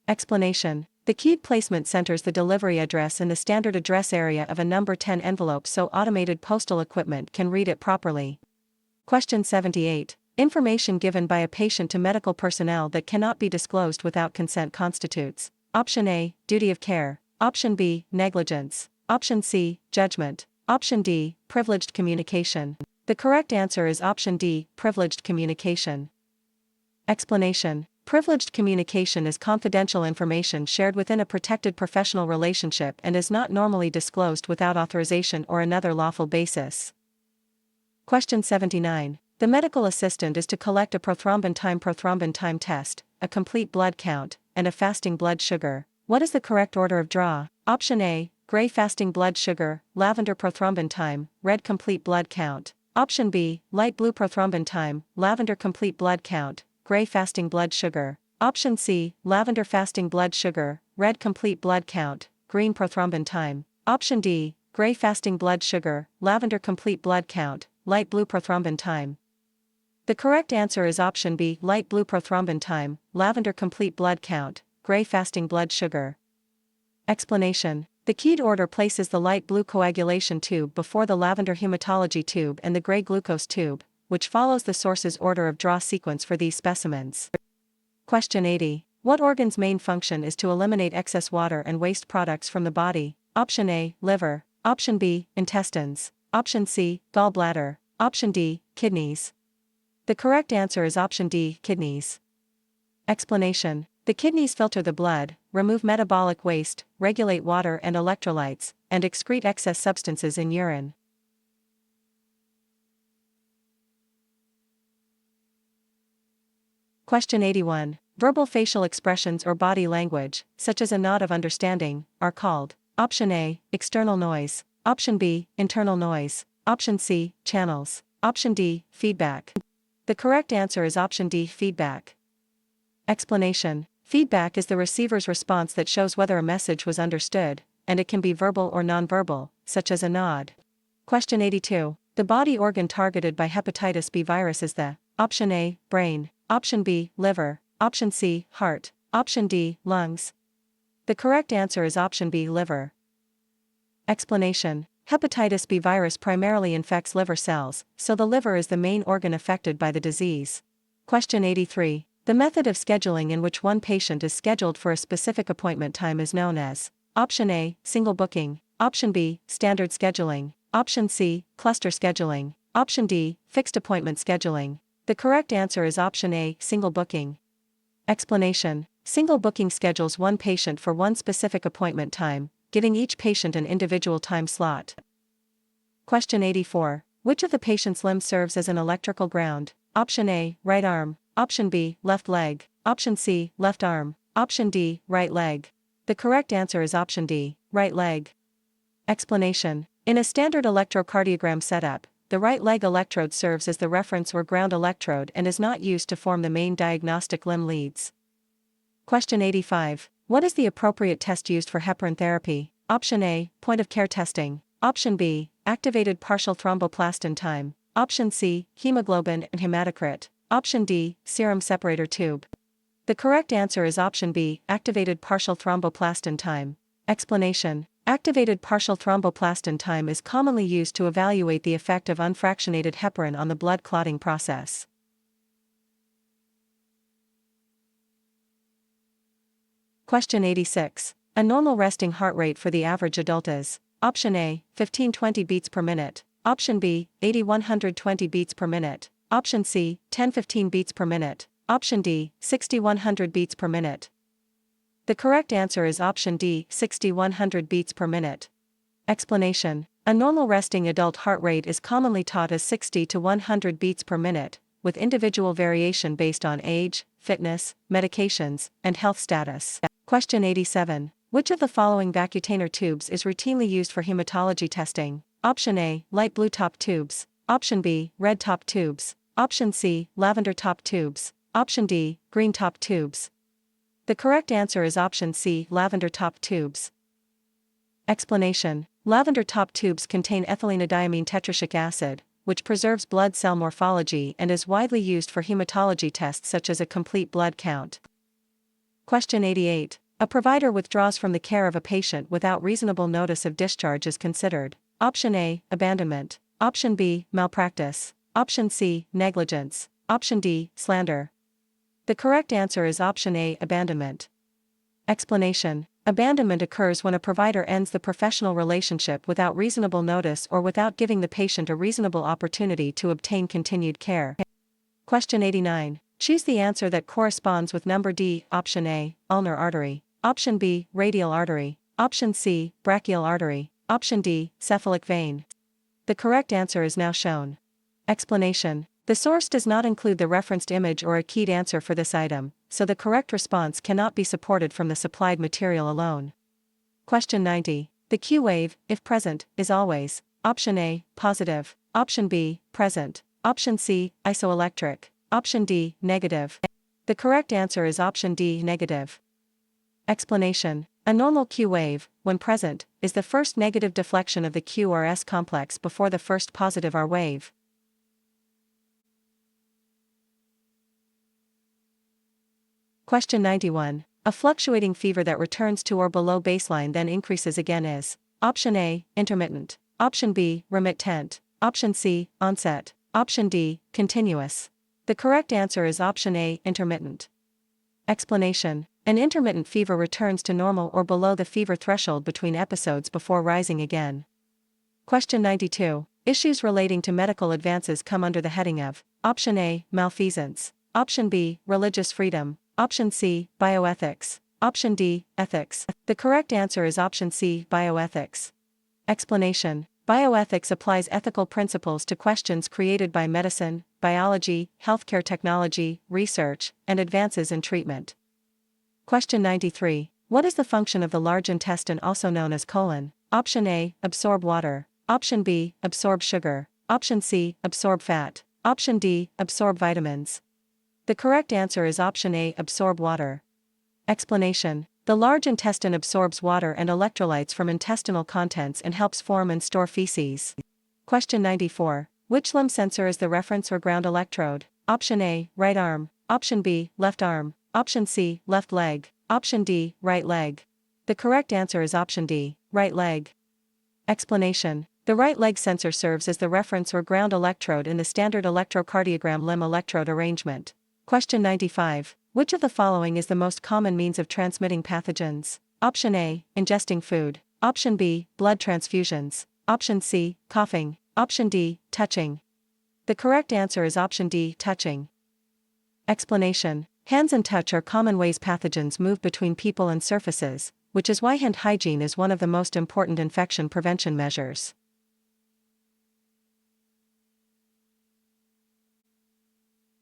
Explanation. The keyed placement centers the delivery address in the standard address area of a number 10 envelope so automated postal equipment can read it properly. Question 78. Information given by a patient to medical personnel that cannot be disclosed without consent constitutes. Option A, duty of care. Option B, negligence. Option C, judgment. Option D, privileged communication. The correct answer is option D, privileged communication. Explanation. Privileged communication is confidential information shared within a protected professional relationship and is not normally disclosed without authorization or another lawful basis. Question 79. The medical assistant is to collect a prothrombin time test, a complete blood count, and a fasting blood sugar. What is the correct order of draw? Option A, gray fasting blood sugar, lavender prothrombin time, red complete blood count. Option B, light blue prothrombin time, lavender complete blood count, gray fasting blood sugar. Option C, lavender fasting blood sugar, red complete blood count, green prothrombin time. Option D, gray fasting blood sugar, lavender complete blood count, light blue prothrombin time. The correct answer is option B, light blue prothrombin time, lavender complete blood count, gray fasting blood sugar. Explanation. The keyed order places the light blue coagulation tube before the lavender hematology tube and the gray glucose tube, which follows the source's order of draw sequence for these specimens. Question 80. What organ's main function is to eliminate excess water and waste products from the body? Option A, liver. Option B, intestines. Option C, gallbladder. Option D, kidneys. The correct answer is option D, kidneys. Explanation. The kidneys filter the blood, remove metabolic waste, regulate water and electrolytes, and excrete excess substances in urine. Question 81. Verbal facial expressions or body language, such as a nod of understanding, are called. Option A, external noise. Option B, internal noise. Option C, channels. Option D, feedback. The correct answer is option D, feedback. Explanation. Feedback is the receiver's response that shows whether a message was understood, and it can be verbal or nonverbal, such as a nod. Question 82. The body organ targeted by hepatitis B virus is the. Option A, brain. Option B, liver. Option C, heart. Option D, lungs. The correct answer is option B, liver. Explanation. Hepatitis B virus primarily infects liver cells, so the liver is the main organ affected by the disease. Question 83. The method of scheduling in which one patient is scheduled for a specific appointment time is known as. Option A, single booking. Option B, standard scheduling. Option C, cluster scheduling. Option D, fixed appointment scheduling. The correct answer is option A, single booking. Explanation. Single booking schedules one patient for one specific appointment time, giving each patient an individual time slot. Question 84. Which of the patient's limbs serves as an electrical ground? Option A, right arm. Option B, left leg. Option C, left arm. Option D, right leg. The correct answer is option D, right leg. Explanation. In a standard electrocardiogram setup, the right leg electrode serves as the reference or ground electrode and is not used to form the main diagnostic limb leads. Question 85. What is the appropriate test used for heparin therapy? Option A, point-of-care testing. Option B, activated partial thromboplastin time. Option C, hemoglobin and hematocrit. Option D, serum separator tube. The correct answer is option B, activated partial thromboplastin time. Explanation. Activated partial thromboplastin time is commonly used to evaluate the effect of unfractionated heparin on the blood clotting process. Question 86. A normal resting heart rate for the average adult is: Option A, 15-20 beats per minute. Option B, 80-120 beats per minute. Option C, 10-15 beats per minute. Option D, 60-100 beats per minute. The correct answer is option D, 60-100 beats per minute. Explanation. A normal resting adult heart rate is commonly taught as 60 to 100 beats per minute, with individual variation based on age, fitness, medications, and health status. Question 87. Which of the following vacutainer tubes is routinely used for hematology testing? Option A, light blue top tubes. Option B, red top tubes. Option C, lavender top tubes. Option D, green top tubes. The correct answer is option C, lavender top tubes. Explanation. Lavender top tubes contain ethylenediamine tetrashic acid, which preserves blood cell morphology and is widely used for hematology tests such as a complete blood count. Question 88. A provider withdraws from the care of a patient without reasonable notice of discharge is considered: Option A, abandonment. Option B, malpractice. Option C, negligence. Option D, slander. The correct answer is option A, abandonment. Explanation. Abandonment occurs when a provider ends the professional relationship without reasonable notice or without giving the patient a reasonable opportunity to obtain continued care. Question 89. Choose the answer that corresponds with number D. Option A, ulnar artery. Option B, radial artery. Option C, brachial artery. Option D, cephalic vein. The correct answer is now shown. Explanation. The source does not include the referenced image or a keyed answer for this item, so the correct response cannot be supported from the supplied material alone. Question 90. The Q wave, if present, is always: Option A, positive. Option B, present. Option C, isoelectric. Option D, negative. The correct answer is option D, negative. Explanation. A normal Q wave, when present, is the first negative deflection of the Q or S complex before the first positive R wave. Question 91. A fluctuating fever that returns to or below baseline then increases again is: Option A, intermittent. Option B, remittent. Option C, onset. Option D, continuous. The correct answer is option A, intermittent. Explanation. An intermittent fever returns to normal or below the fever threshold between episodes before rising again. Question 92. Issues relating to medical advances come under the heading of: Option A, malfeasance. Option B, religious freedom. Option C, bioethics. Option D, ethics. The correct answer is option C, bioethics. Explanation. Bioethics applies ethical principles to questions created by medicine, biology, healthcare technology, research, and advances in treatment. Question 93. What is the function of the large intestine, also known as colon? Option A, absorb water. Option B, absorb sugar. Option C, absorb fat. Option D, absorb vitamins. The correct answer is option A, absorb water. Explanation. The large intestine absorbs water and electrolytes from intestinal contents and helps form and store feces. Question 94. Which limb sensor is the reference or ground electrode? Option A, right arm. Option B, left arm. Option C, left leg. Option D, right leg. The correct answer is option D, right leg. Explanation. The right leg sensor serves as the reference or ground electrode in the standard electrocardiogram limb electrode arrangement. Question 95. Which of the following is the most common means of transmitting pathogens? Option A, ingesting food. Option B, blood transfusions. Option C, coughing. Option D, touching. The correct answer is option D, touching. Explanation. Hands and touch are common ways pathogens move between people and surfaces, which is why hand hygiene is one of the most important infection prevention measures.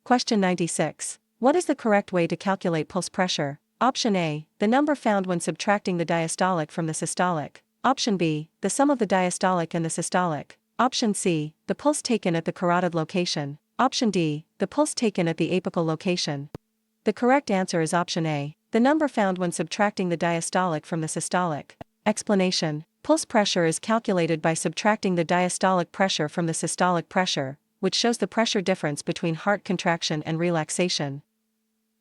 Question 96. What is the correct way to calculate pulse pressure? Option A, the number found when subtracting the diastolic from the systolic. Option B, the sum of the diastolic and the systolic. Option C, the pulse taken at the carotid location. Option D, the pulse taken at the apical location. The correct answer is option A, the number found when subtracting the diastolic from the systolic. Explanation. Pulse pressure is calculated by subtracting the diastolic pressure from the systolic pressure, which shows the pressure difference between heart contraction and relaxation.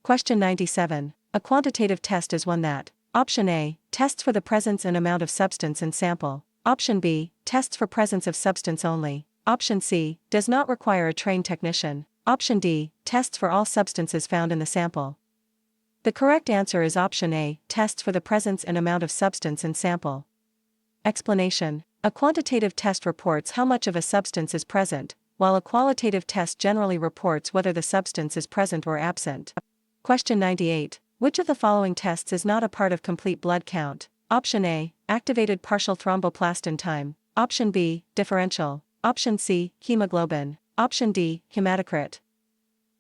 Question 97. A quantitative test is one that: Option A, tests for the presence and amount of substance in sample. Option B, tests for presence of substance only. Option C, does not require a trained technician. Option D, tests for all substances found in the sample. The correct answer is option A, tests for the presence and amount of substance in sample. Explanation. A quantitative test reports how much of a substance is present, while a qualitative test generally reports whether the substance is present or absent. Question 98. Which of the following tests is not a part of complete blood count? Option A, activated partial thromboplastin time. Option B, differential. Option C, hemoglobin. Option D, hematocrit.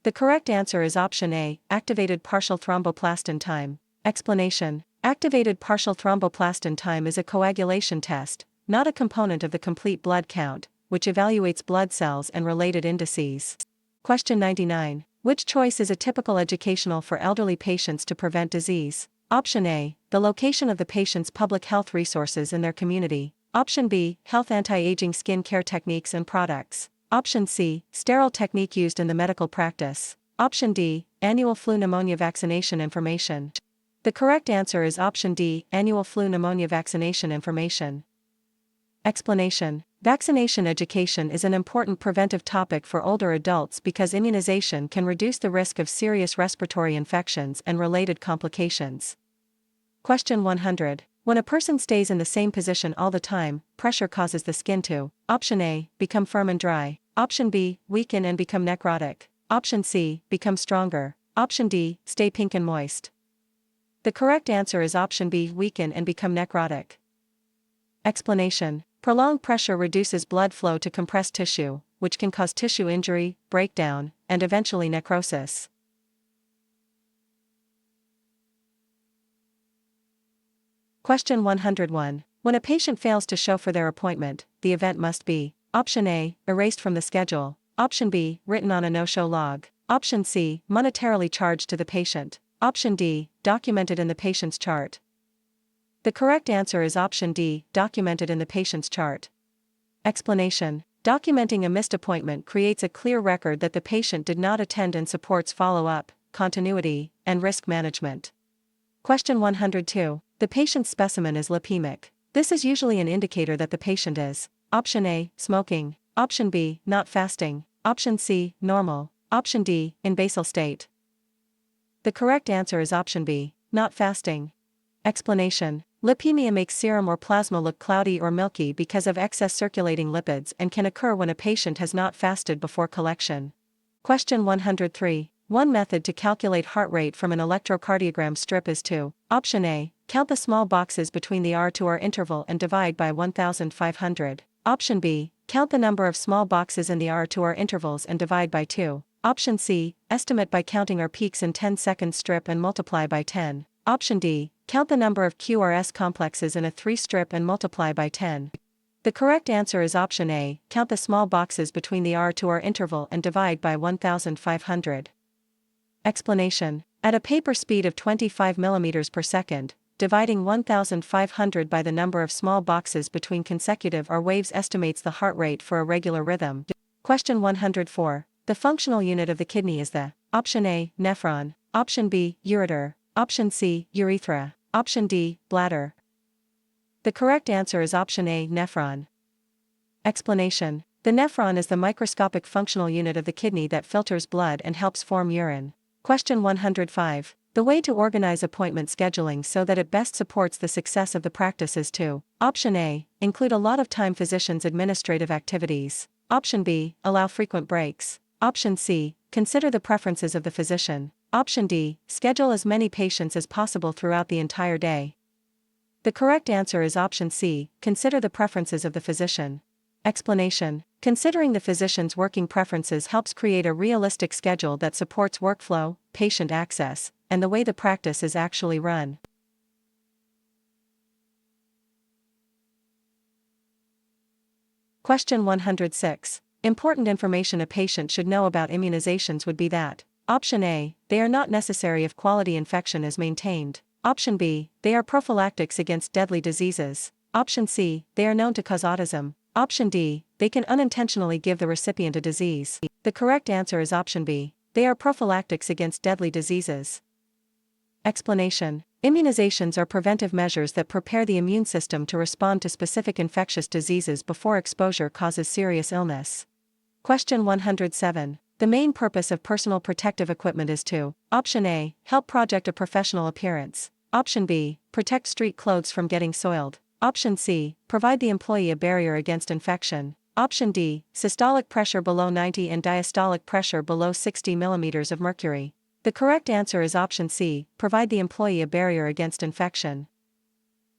The correct answer is option A, activated partial thromboplastin time. Explanation. Activated partial thromboplastin time is a coagulation test, not a component of the complete blood count, which evaluates blood cells and related indices. Question 99. Which choice is atypical educational for elderly patients to prevent disease? Option A, the location of the patient's public health resources in their community. Option B, health anti-aging skin care techniques and products. Option C, sterile technique used in the medical practice. Option D, annual flu pneumonia vaccination information. The correct answer is option D, annual flu pneumonia vaccination information. Explanation. Vaccination education is an important preventive topic for older adults because immunization can reduce the risk of serious respiratory infections and related complications. Question 100. When a person stays in the same position all the time, pressure causes the skin to: Option A, become firm and dry. Option B, weaken and become necrotic. Option C, become stronger. Option D, stay pink and moist. The correct answer is option B, weaken and become necrotic. Explanation. Prolonged pressure reduces blood flow to compressed tissue, which can cause tissue injury, breakdown, and eventually necrosis. Question 101. When a patient fails to show for their appointment, the event must be: Option A, erased from the schedule. Option B, written on a no-show log. Option C, monetarily charged to the patient. Option D, documented in the patient's chart. The correct answer is option D, documented in the patient's chart. Explanation. Documenting a missed appointment creates a clear record that the patient did not attend and supports follow-up, continuity, and risk management. Question 102. The patient's specimen is lipemic. This is usually an indicator that the patient is: Option A, smoking. Option B, not fasting. Option C, normal. Option D, in basal state. The correct answer is option B, not fasting. Explanation. Lipemia makes serum or plasma look cloudy or milky because of excess circulating lipids and can occur when a patient has not fasted before collection. Question 103. One method to calculate heart rate from an electrocardiogram strip is to: Option A, count the small boxes between the R to R interval and divide by 1,500. Option B, count the number of small boxes in the R to R intervals and divide by 2. Option C, estimate by counting R peaks in 10-second strip and multiply by 10. Option D, count the number of QRS complexes in a 3-strip and multiply by 10. The correct answer is option A, count the small boxes between the R to R interval and divide by 1,500. Explanation. At a paper speed of 25 mm per second, dividing 1,500 by the number of small boxes between consecutive R waves estimates the heart rate for a regular rhythm. Question 104. The functional unit of the kidney is the: Option A, nephron. Option B, ureter. Option C, urethra. Option D, bladder. The correct answer is option A, nephron. Explanation. The nephron is the microscopic functional unit of the kidney that filters blood and helps form urine. Question 105. The way to organize appointment scheduling so that it best supports the success of the practice is to: Option A, include a lot of time physician's administrative activities. Option B, allow frequent breaks. Option C, consider the preferences of the physician. Option D, schedule as many patients as possible throughout the entire day. The correct answer is option C, consider the preferences of the physician. Explanation. Considering the physician's working preferences helps create a realistic schedule that supports workflow, patient access, and the way the practice is actually run. Question 106. Important information a patient should know about immunizations would be that. Option A, they are not necessary if quality infection is maintained. Option B, they are prophylactics against deadly diseases. Option C, they are known to cause autism. Option D, they can unintentionally give the recipient a disease. The correct answer is option B, they are prophylactics against deadly diseases. Explanation. Immunizations are preventive measures that prepare the immune system to respond to specific infectious diseases before exposure causes serious illness. Question 107. The main purpose of personal protective equipment is to: Option A, help project a professional appearance. Option B, protect street clothes from getting soiled. Option C, provide the employee a barrier against infection. Option D, systolic pressure below 90 and diastolic pressure below 60 mm of mercury. The correct answer is option C, provide the employee a barrier against infection.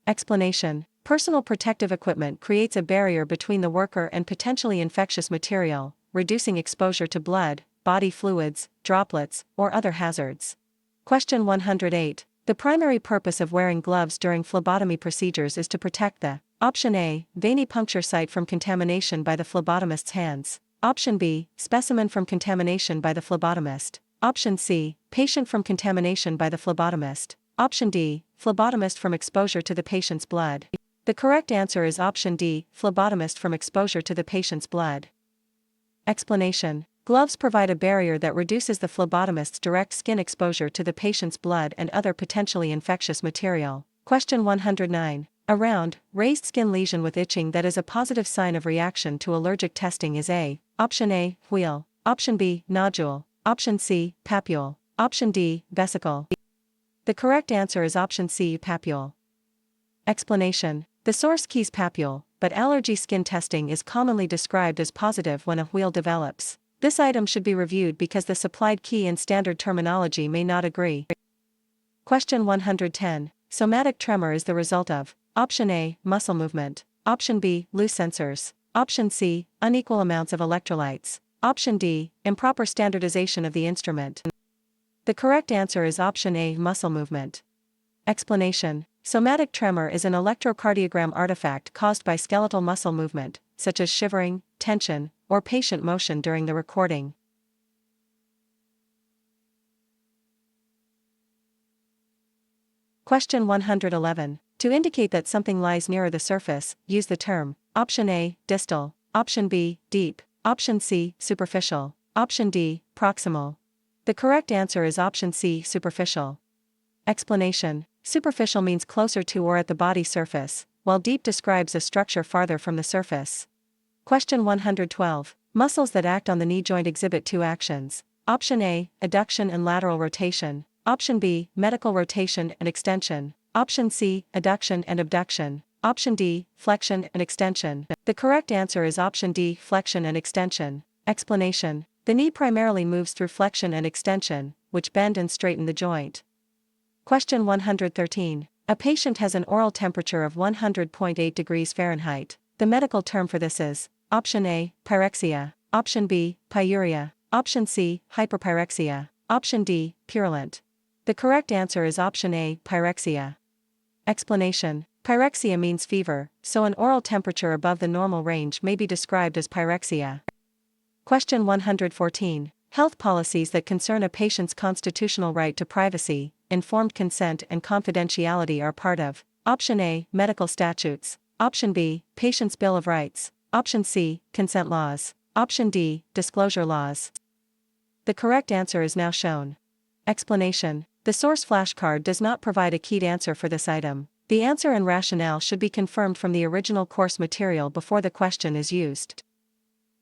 Explanation. Personal protective equipment creates a barrier between the worker and potentially infectious material, reducing exposure to blood, body fluids, droplets, or other hazards. Question 108. The primary purpose of wearing gloves during phlebotomy procedures is to protect the: Option A, venipuncture site from contamination by the phlebotomist's hands. Option B, specimen from contamination by the phlebotomist. Option C, patient from contamination by the phlebotomist. Option D, phlebotomist from exposure to the patient's blood. The correct answer is option D, phlebotomist from exposure to the patient's blood. Explanation. Gloves provide a barrier that reduces the phlebotomist's direct skin exposure to the patient's blood and other potentially infectious material. Question 109. A round, raised skin lesion with itching that is a positive sign of reaction to allergic testing is a: Option A, wheal. Option B, nodule. Option C, papule. Option D, vesicle. The correct answer is option C, papule. Explanation. The source key's papule, but allergy skin testing is commonly described as positive when a wheal develops. This item should be reviewed because the supplied key and standard terminology may not agree. Question 110. Somatic tremor is the result of: Option A, muscle movement. Option B, loose sensors. Option C, unequal amounts of electrolytes. Option D, improper standardization of the instrument. The correct answer is option A, muscle movement. Explanation. Somatic tremor is an electrocardiogram artifact caused by skeletal muscle movement, such as shivering, tension, or patient motion during the recording. Question 111. To indicate that something lies nearer the surface, use the term: Option A, distal. Option B, deep. Option C, superficial. Option D, proximal. The correct answer is option C, superficial. Explanation. Superficial means closer to or at the body surface, while deep describes a structure farther from the surface. Question 112. Muscles that act on the knee joint exhibit two actions. Option A, adduction and lateral rotation. Option B, medial rotation and extension. Option C, adduction and abduction. Option D, flexion and extension. The correct answer is option D, flexion and extension. Explanation. The knee primarily moves through flexion and extension, which bend and straighten the joint. Question 113. A patient has an oral temperature of 100.8 degrees Fahrenheit. The medical term for this is: Option A, pyrexia. Option B, pyuria. Option C, hyperpyrexia. Option D, purulent. The correct answer is option A, pyrexia. Explanation. Pyrexia means fever, so an oral temperature above the normal range may be described as pyrexia. Question 114. Health policies that concern a patient's constitutional right to privacy, informed consent and confidentiality are part of: Option A, medical statutes. Option B, Patient's Bill of Rights. Option C, consent laws. Option D, disclosure laws. The correct answer is now shown. Explanation. The source flashcard does not provide a keyed answer for this item. The answer and rationale should be confirmed from the original course material before the question is used.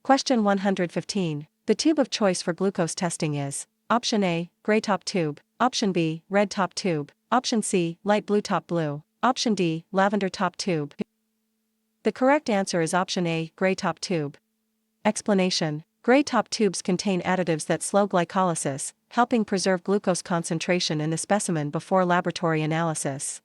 Question 115. The tube of choice for glucose testing is: Option A, gray top tube. Option B, red top tube. Option C, light blue top blue. Option D, lavender top tube. The correct answer is option A, gray top tube. Explanation. Gray top tubes contain additives that slow glycolysis, helping preserve glucose concentration in the specimen before laboratory analysis.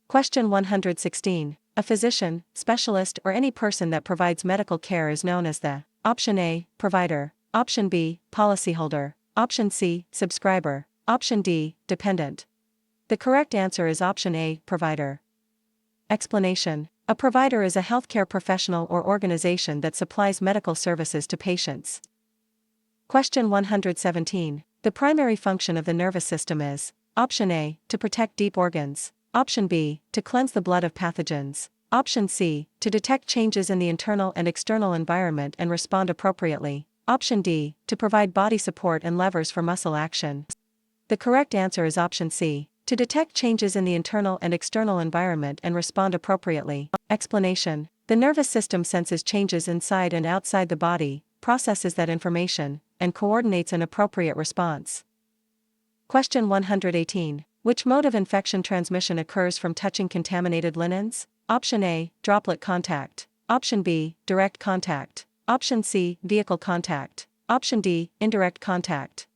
Question 116. A physician, specialist, or any person that provides medical care is known as the Option A, provider, Option B, policyholder, Option C, subscriber, Option D, dependent. The correct answer is Option A, provider. Explanation. A provider is a healthcare professional or organization that supplies medical services to patients. Question 117. The primary function of the nervous system is Option A, to protect deep organs, Option B, to cleanse the blood of pathogens, Option C, to detect changes in the internal and external environment and respond appropriately, Option D, to provide body support and levers for muscle action. The correct answer is Option C, to detect changes in the internal and external environment and respond appropriately. Explanation. The nervous system senses changes inside and outside the body, processes that information, and coordinates an appropriate response. Question 118. Which mode of infection transmission occurs from touching contaminated linens? Option A, droplet contact. Option B, direct contact. Option C, vehicle contact. Option D, indirect contact.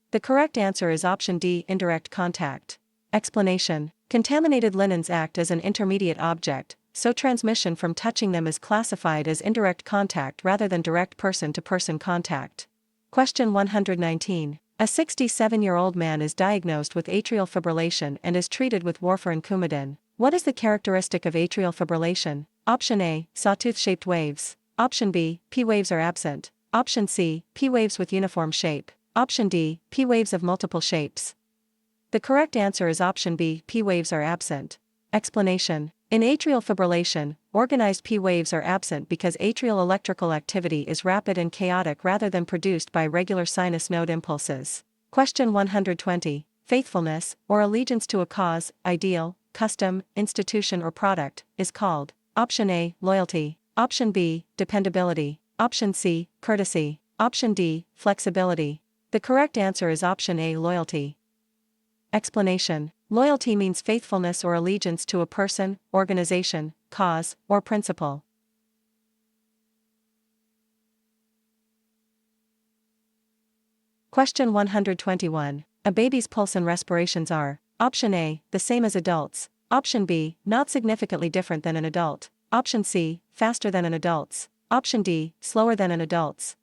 The correct answer is Option D, indirect contact. Explanation. Contaminated linens act as an intermediate object, so transmission from touching them is classified as indirect contact rather than direct person-to-person contact. Question 119. A 67-year-old man is diagnosed with atrial fibrillation and is treated with warfarin Coumadin. What is the characteristic of atrial fibrillation? Option A, sawtooth-shaped waves. Option B, P waves are absent. Option C, P waves with uniform shape. Option D, P waves of multiple shapes. The correct answer is Option B, P waves are absent. Explanation. In atrial fibrillation, organized P waves are absent because atrial electrical activity is rapid and chaotic rather than produced by regular sinus node impulses. Question 120. Faithfulness, or allegiance to a cause, ideal, custom, institution or product, is called Option A, loyalty. Option B, dependability. Option C, courtesy. Option D, flexibility. The correct answer is Option A, loyalty. Explanation. Loyalty means faithfulness or allegiance to a person, organization, cause, or principle. Question 121. A baby's pulse and respirations are Option A, the same as adults. Option B, not significantly different than an adult. Option C, faster than an adult's. Option D, slower than an adult's.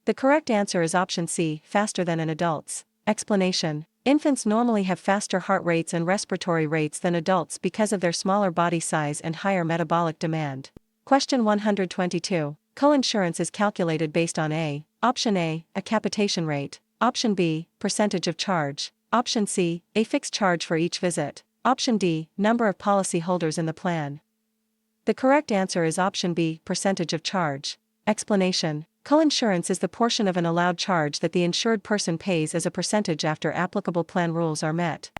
The correct answer is Option C, faster than an adult's. Explanation. Infants normally have faster heart rates and respiratory rates than adults because of their smaller body size and higher metabolic demand. Question 122. Coinsurance is calculated based on A. Option A, a capitation rate. Option B, percentage of charge. Option C, a fixed charge for each visit. Option D, number of policy holders in the plan. The correct answer is Option B, percentage of charge. Explanation. Coinsurance is the portion of an allowed charge that the insured person pays as a percentage after applicable plan rules are met.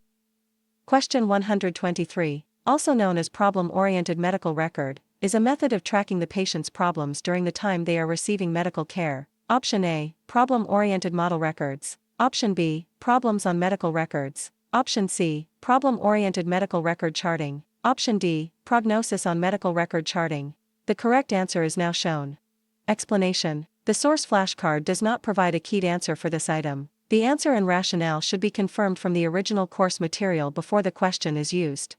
Question 123. Also known as problem-oriented medical record, is a method of tracking the patient's problems during the time they are receiving medical care. Option A, problem-oriented model records. Option B, problems on medical records. Option C, problem-oriented medical record charting. Option D, prognosis on medical record charting. The correct answer is now shown. Explanation. The source flashcard does not provide a keyed answer for this item. The answer and rationale should be confirmed from the original course material before the question is used.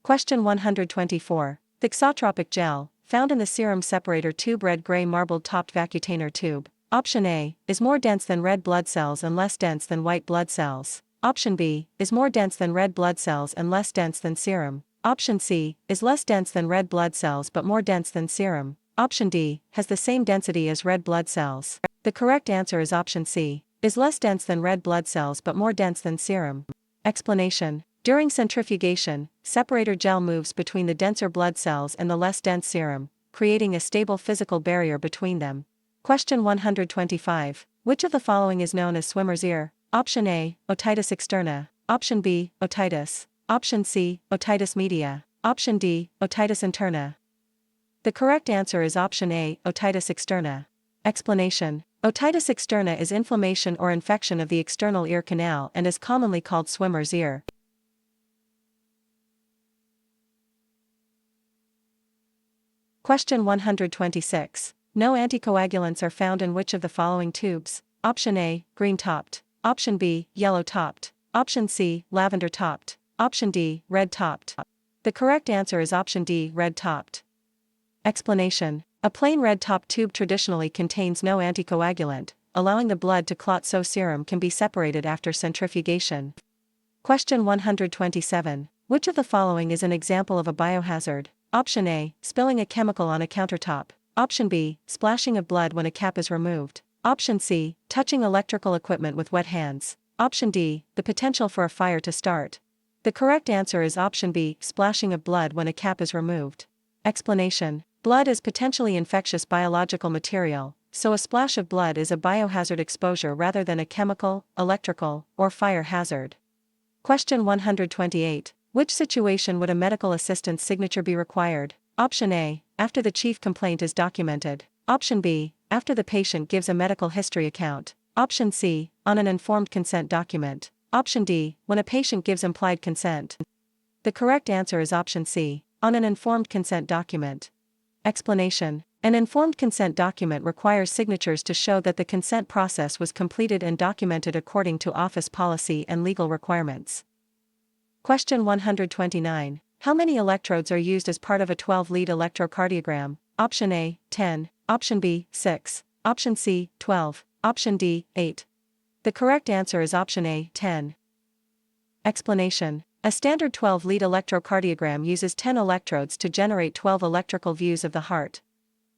Question 124. Thixotropic gel, found in the serum separator tube red-gray marbled-topped vacutainer tube. Option A, is more dense than red blood cells and less dense than white blood cells. Option B, is more dense than red blood cells and less dense than serum. Option C, is less dense than red blood cells but more dense than serum. Option D, has the same density as red blood cells. The correct answer is Option C, is less dense than red blood cells but more dense than serum. Explanation. During centrifugation, separator gel moves between the denser blood cells and the less dense serum, creating a stable physical barrier between them. Question 125. Which of the following is known as swimmer's ear? Option A, otitis externa. Option B, otitis. Option C, otitis media. Option D, otitis interna. The correct answer is Option A, otitis externa. Explanation. Otitis externa is inflammation or infection of the external ear canal and is commonly called swimmer's ear. Question 126. No anticoagulants are found in which of the following tubes? Option A, green-topped. Option B, yellow-topped. Option C, lavender-topped. Option D, red-topped. The correct answer is option D, red-topped. Explanation. A plain red-topped tube traditionally contains no anticoagulant, allowing the blood to clot so serum can be separated after centrifugation. Question 127. Which of the following is an example of a biohazard? Option A, spilling a chemical on a countertop. Option B, splashing of blood when a cap is removed. Option C, touching electrical equipment with wet hands. Option D, the potential for a fire to start. The correct answer is option B, splashing of blood when a cap is removed. Explanation. Blood is potentially infectious biological material, so a splash of blood is a biohazard exposure rather than a chemical, electrical, or fire hazard. Question 128. Which situation would a medical assistant's signature be required? Option A, after the chief complaint is documented. Option B, after the patient gives a medical history account. Option C, on an informed consent document. Option D, when a patient gives implied consent. The correct answer is option C, on an informed consent document. Explanation. An informed consent document requires signatures to show that the consent process was completed and documented according to office policy and legal requirements. Question 129. How many electrodes are used as part of a 12-lead electrocardiogram? Option A, 10. Option B, 6. Option C, 12. Option D, 8. The correct answer is option A, 10. Explanation. A standard 12-lead electrocardiogram uses 10 electrodes to generate 12 electrical views of the heart.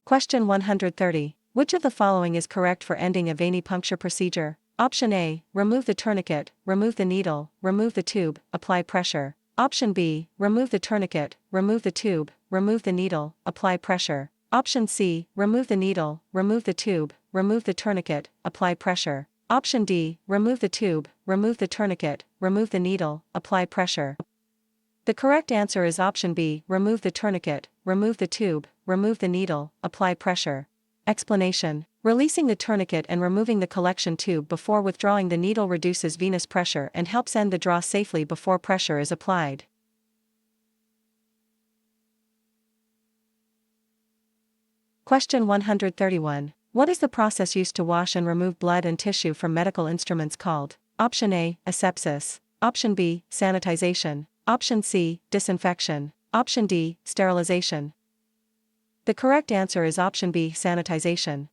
Question 130. Which of the following is correct for ending a venipuncture procedure? Option A, remove the tourniquet, remove the needle, remove the tube, apply pressure. Option B, remove the tourniquet, remove the tube, remove the needle, apply pressure. Option C, remove the needle, remove the tube, remove the tourniquet, apply pressure. Option D, remove the tube, remove the tourniquet, remove the needle, apply pressure. The correct answer is option B, remove the tourniquet, remove the tube, remove the needle, apply pressure. Explanation. Releasing the tourniquet and removing the collection tube before withdrawing the needle reduces venous pressure and helps end the draw safely before pressure is applied. Question 131. What is the process used to wash and remove blood and tissue from medical instruments called? Option A, asepsis. Option B, sanitization. Option C, disinfection. Option D, sterilization. The correct answer is option B, sanitization.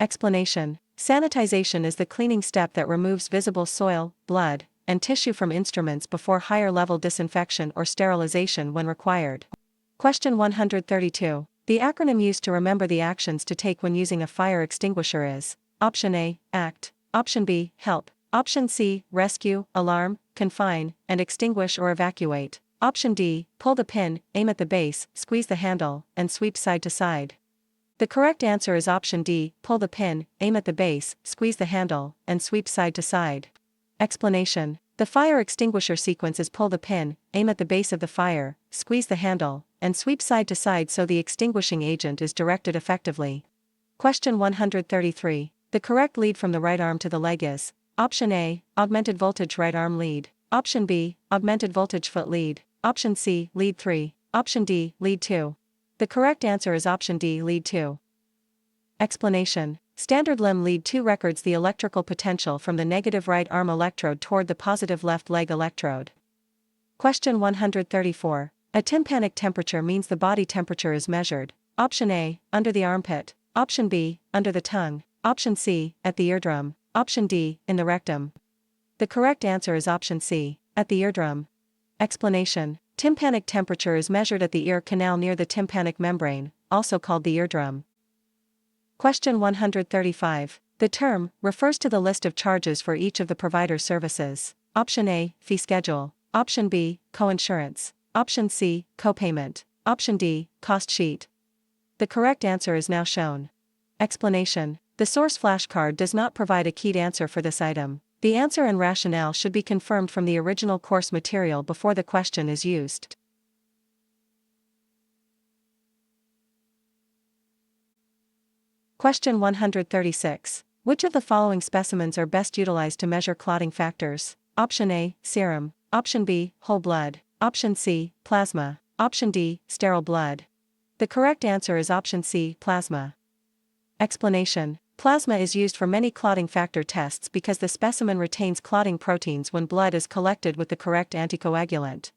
Explanation. Sanitization is the cleaning step that removes visible soil, blood, and tissue from instruments before higher-level disinfection or sterilization when required. Question 132. The acronym used to remember the actions to take when using a fire extinguisher is: Option A, ACT. Option B, HELP. Option C, rescue, alarm, confine, and extinguish or evacuate. Option D, pull the pin, aim at the base, squeeze the handle, and sweep side to side. The correct answer is option D, pull the pin, aim at the base, squeeze the handle, and sweep side to side. Explanation. The fire extinguisher sequence is pull the pin, aim at the base of the fire, squeeze the handle, and sweep side to side so the extinguishing agent is directed effectively. Question 133. The correct lead from the right arm to the leg is: Option A, augmented voltage right arm lead. Option B, augmented voltage foot lead. Option C, lead 3. Option D, lead 2. The correct answer is option D, lead 2. Explanation. Standard limb lead 2 records the electrical potential from the negative right arm electrode toward the positive left leg electrode. Question 134. A tympanic temperature means the body temperature is measured. Option A, under the armpit. Option B, under the tongue. Option C, at the eardrum. Option D, in the rectum. The correct answer is option C, at the eardrum. Explanation. Tympanic temperature is measured at the ear canal near the tympanic membrane, also called the eardrum. Question 135. The term refers to the list of charges for each of the provider's services. Option A, fee schedule. Option B, coinsurance. Option C, copayment. Option D, cost sheet. The correct answer is now shown. Explanation. The source flashcard does not provide a keyed answer for this item. The answer and rationale should be confirmed from the original course material before the question is used. Question 136. Which of the following specimens are best utilized to measure clotting factors? Option A, serum. Option B, whole blood. Option C, plasma. Option D, sterile blood. The correct answer is option C, plasma. Explanation. Plasma is used for many clotting factor tests because the specimen retains clotting proteins when blood is collected with the correct anticoagulant.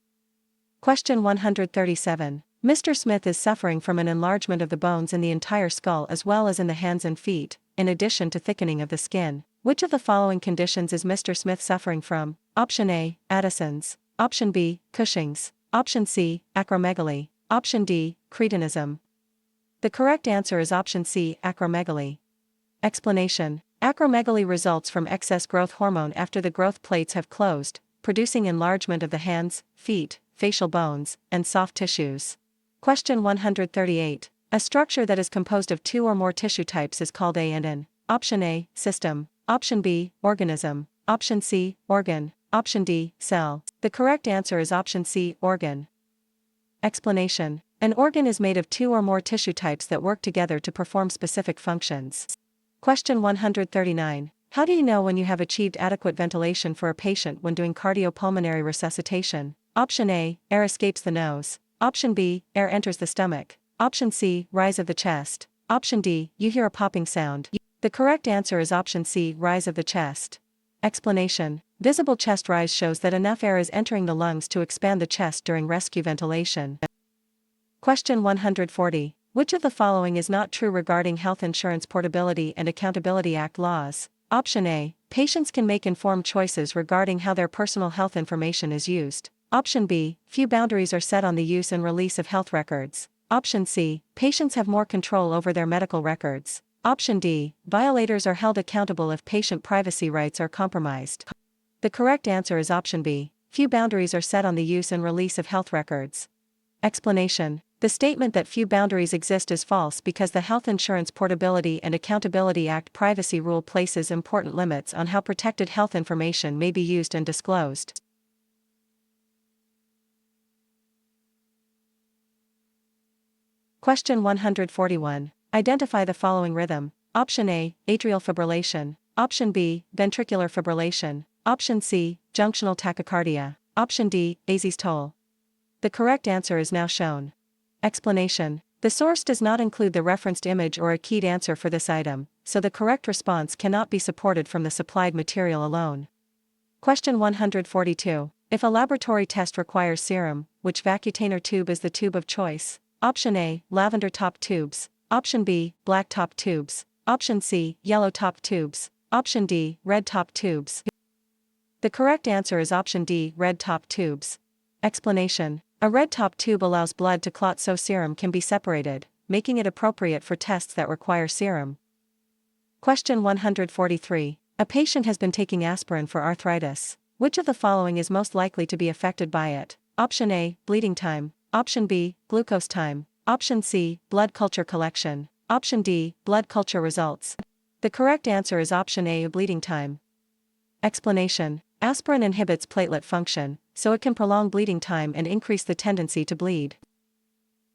Question 137. Mr. Smith is suffering from an enlargement of the bones in the entire skull as well as in the hands and feet, in addition to thickening of the skin. Which of the following conditions is Mr. Smith suffering from? Option A, Addison's. Option B, Cushing's. Option C, acromegaly. Option D, cretinism. The correct answer is option C, acromegaly. Explanation. Acromegaly results from excess growth hormone after the growth plates have closed, producing enlargement of the hands, feet, facial bones, and soft tissues. Question 138. A structure that is composed of two or more tissue types is called an. Option A, system. Option B, organism. Option C, organ. Option D, cell. The correct answer is option C, organ. Explanation. An organ is made of two or more tissue types that work together to perform specific functions. Question 139. How do you know when you have achieved adequate ventilation for a patient when doing cardiopulmonary resuscitation? Option A, air escapes the nose. Option B, air enters the stomach. Option C, rise of the chest. Option D, you hear a popping sound. The correct answer is option C, rise of the chest. Explanation. Visible chest rise shows that enough air is entering the lungs to expand the chest during rescue ventilation. Question 140. Which of the following is not true regarding Health Insurance Portability and Accountability Act laws? Option A. Patients can make informed choices regarding how their personal health information is used. Option B. Few boundaries are set on the use and release of health records. Option C. Patients have more control over their medical records. Option D. Violators are held accountable if patient privacy rights are compromised. The correct answer is option B. Few boundaries are set on the use and release of health records. Explanation. The statement that few boundaries exist is false because the Health Insurance Portability and Accountability Act privacy rule places important limits on how protected health information may be used and disclosed. Question 141. Identify the following rhythm. Option A, atrial fibrillation. Option B, ventricular fibrillation. Option C, junctional tachycardia. Option D, asystole. The correct answer is now shown. Explanation. The source does not include the referenced image or a keyed answer for this item, so the correct response cannot be supported from the supplied material alone. Question 142. If a laboratory test requires serum, which vacutainer tube is the tube of choice? Option A, lavender top tubes. Option B, black top tubes. Option C, yellow top tubes. Option D, red top tubes. The correct answer is option D, red top tubes. Explanation. A red top tube allows blood to clot so serum can be separated, making it appropriate for tests that require serum. Question 143. A patient has been taking aspirin for arthritis. Which of the following is most likely to be affected by it? Option A, bleeding time. Option B, glucose time. Option C, blood culture collection. Option D, blood culture results. The correct answer is option A, bleeding time. Explanation. Aspirin inhibits platelet function, so it can prolong bleeding time and increase the tendency to bleed.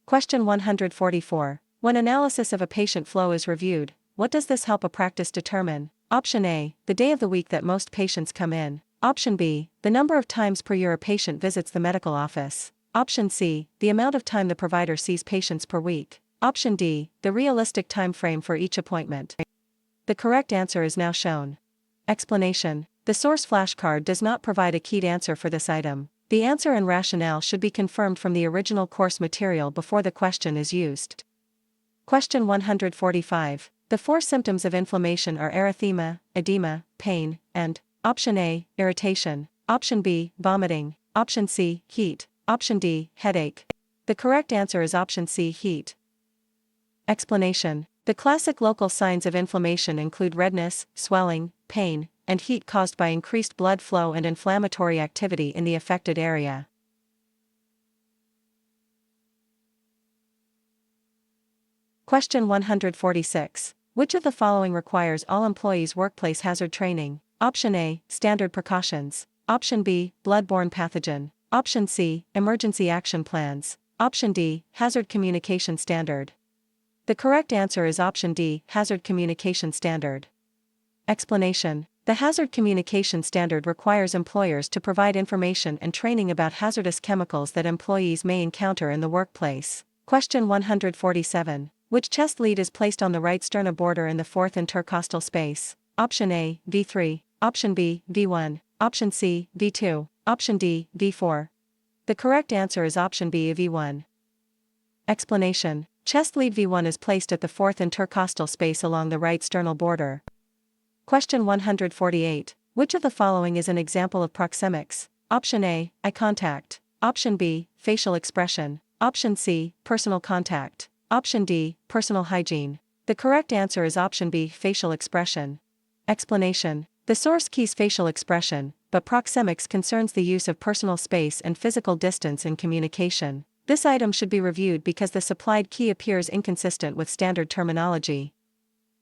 Question 144. When analysis of a patient flow is reviewed, what does this help a practice determine? Option A, the day of the week that most patients come in. Option B, the number of times per year a patient visits the medical office. Option C, the amount of time the provider sees patients per week. Option D, the realistic time frame for each appointment. The correct answer is now shown. Explanation. The source flashcard does not provide a keyed answer for this item. The answer and rationale should be confirmed from the original course material before the question is used. Question 145. The four symptoms of inflammation are erythema, edema, pain, and Option A, irritation. Option B, vomiting. Option C, heat. Option D, headache. The correct answer is option C, heat. Explanation. The classic local signs of inflammation include redness, swelling, pain, and heat caused by increased blood flow and inflammatory activity in the affected area. Question 146. Which of the following requires all employees workplace hazard training? Option A, standard precautions. Option B, blood-borne pathogen. Option C, emergency action plans. Option D, hazard communication standard. The correct answer is option D, hazard communication standard. Explanation. The hazard communication standard requires employers to provide information and training about hazardous chemicals that employees may encounter in the workplace. Question 147. Which chest lead is placed on the right sternum border in the fourth intercostal space? Option A, V3. Option B, V1. Option C, V2. Option D, V4. The correct answer is option B, V1. Explanation. Chest lead V1 is placed at the fourth intercostal space along the right sternal border. Question 148. Which of the following is an example of proxemics? Option A, eye contact. Option B, facial expression. Option C, personal contact. Option D, personal hygiene. The correct answer is option B, facial expression. Explanation. The source keys facial expression, but proxemics concerns the use of personal space and physical distance in communication. This item should be reviewed because the supplied key appears inconsistent with standard terminology.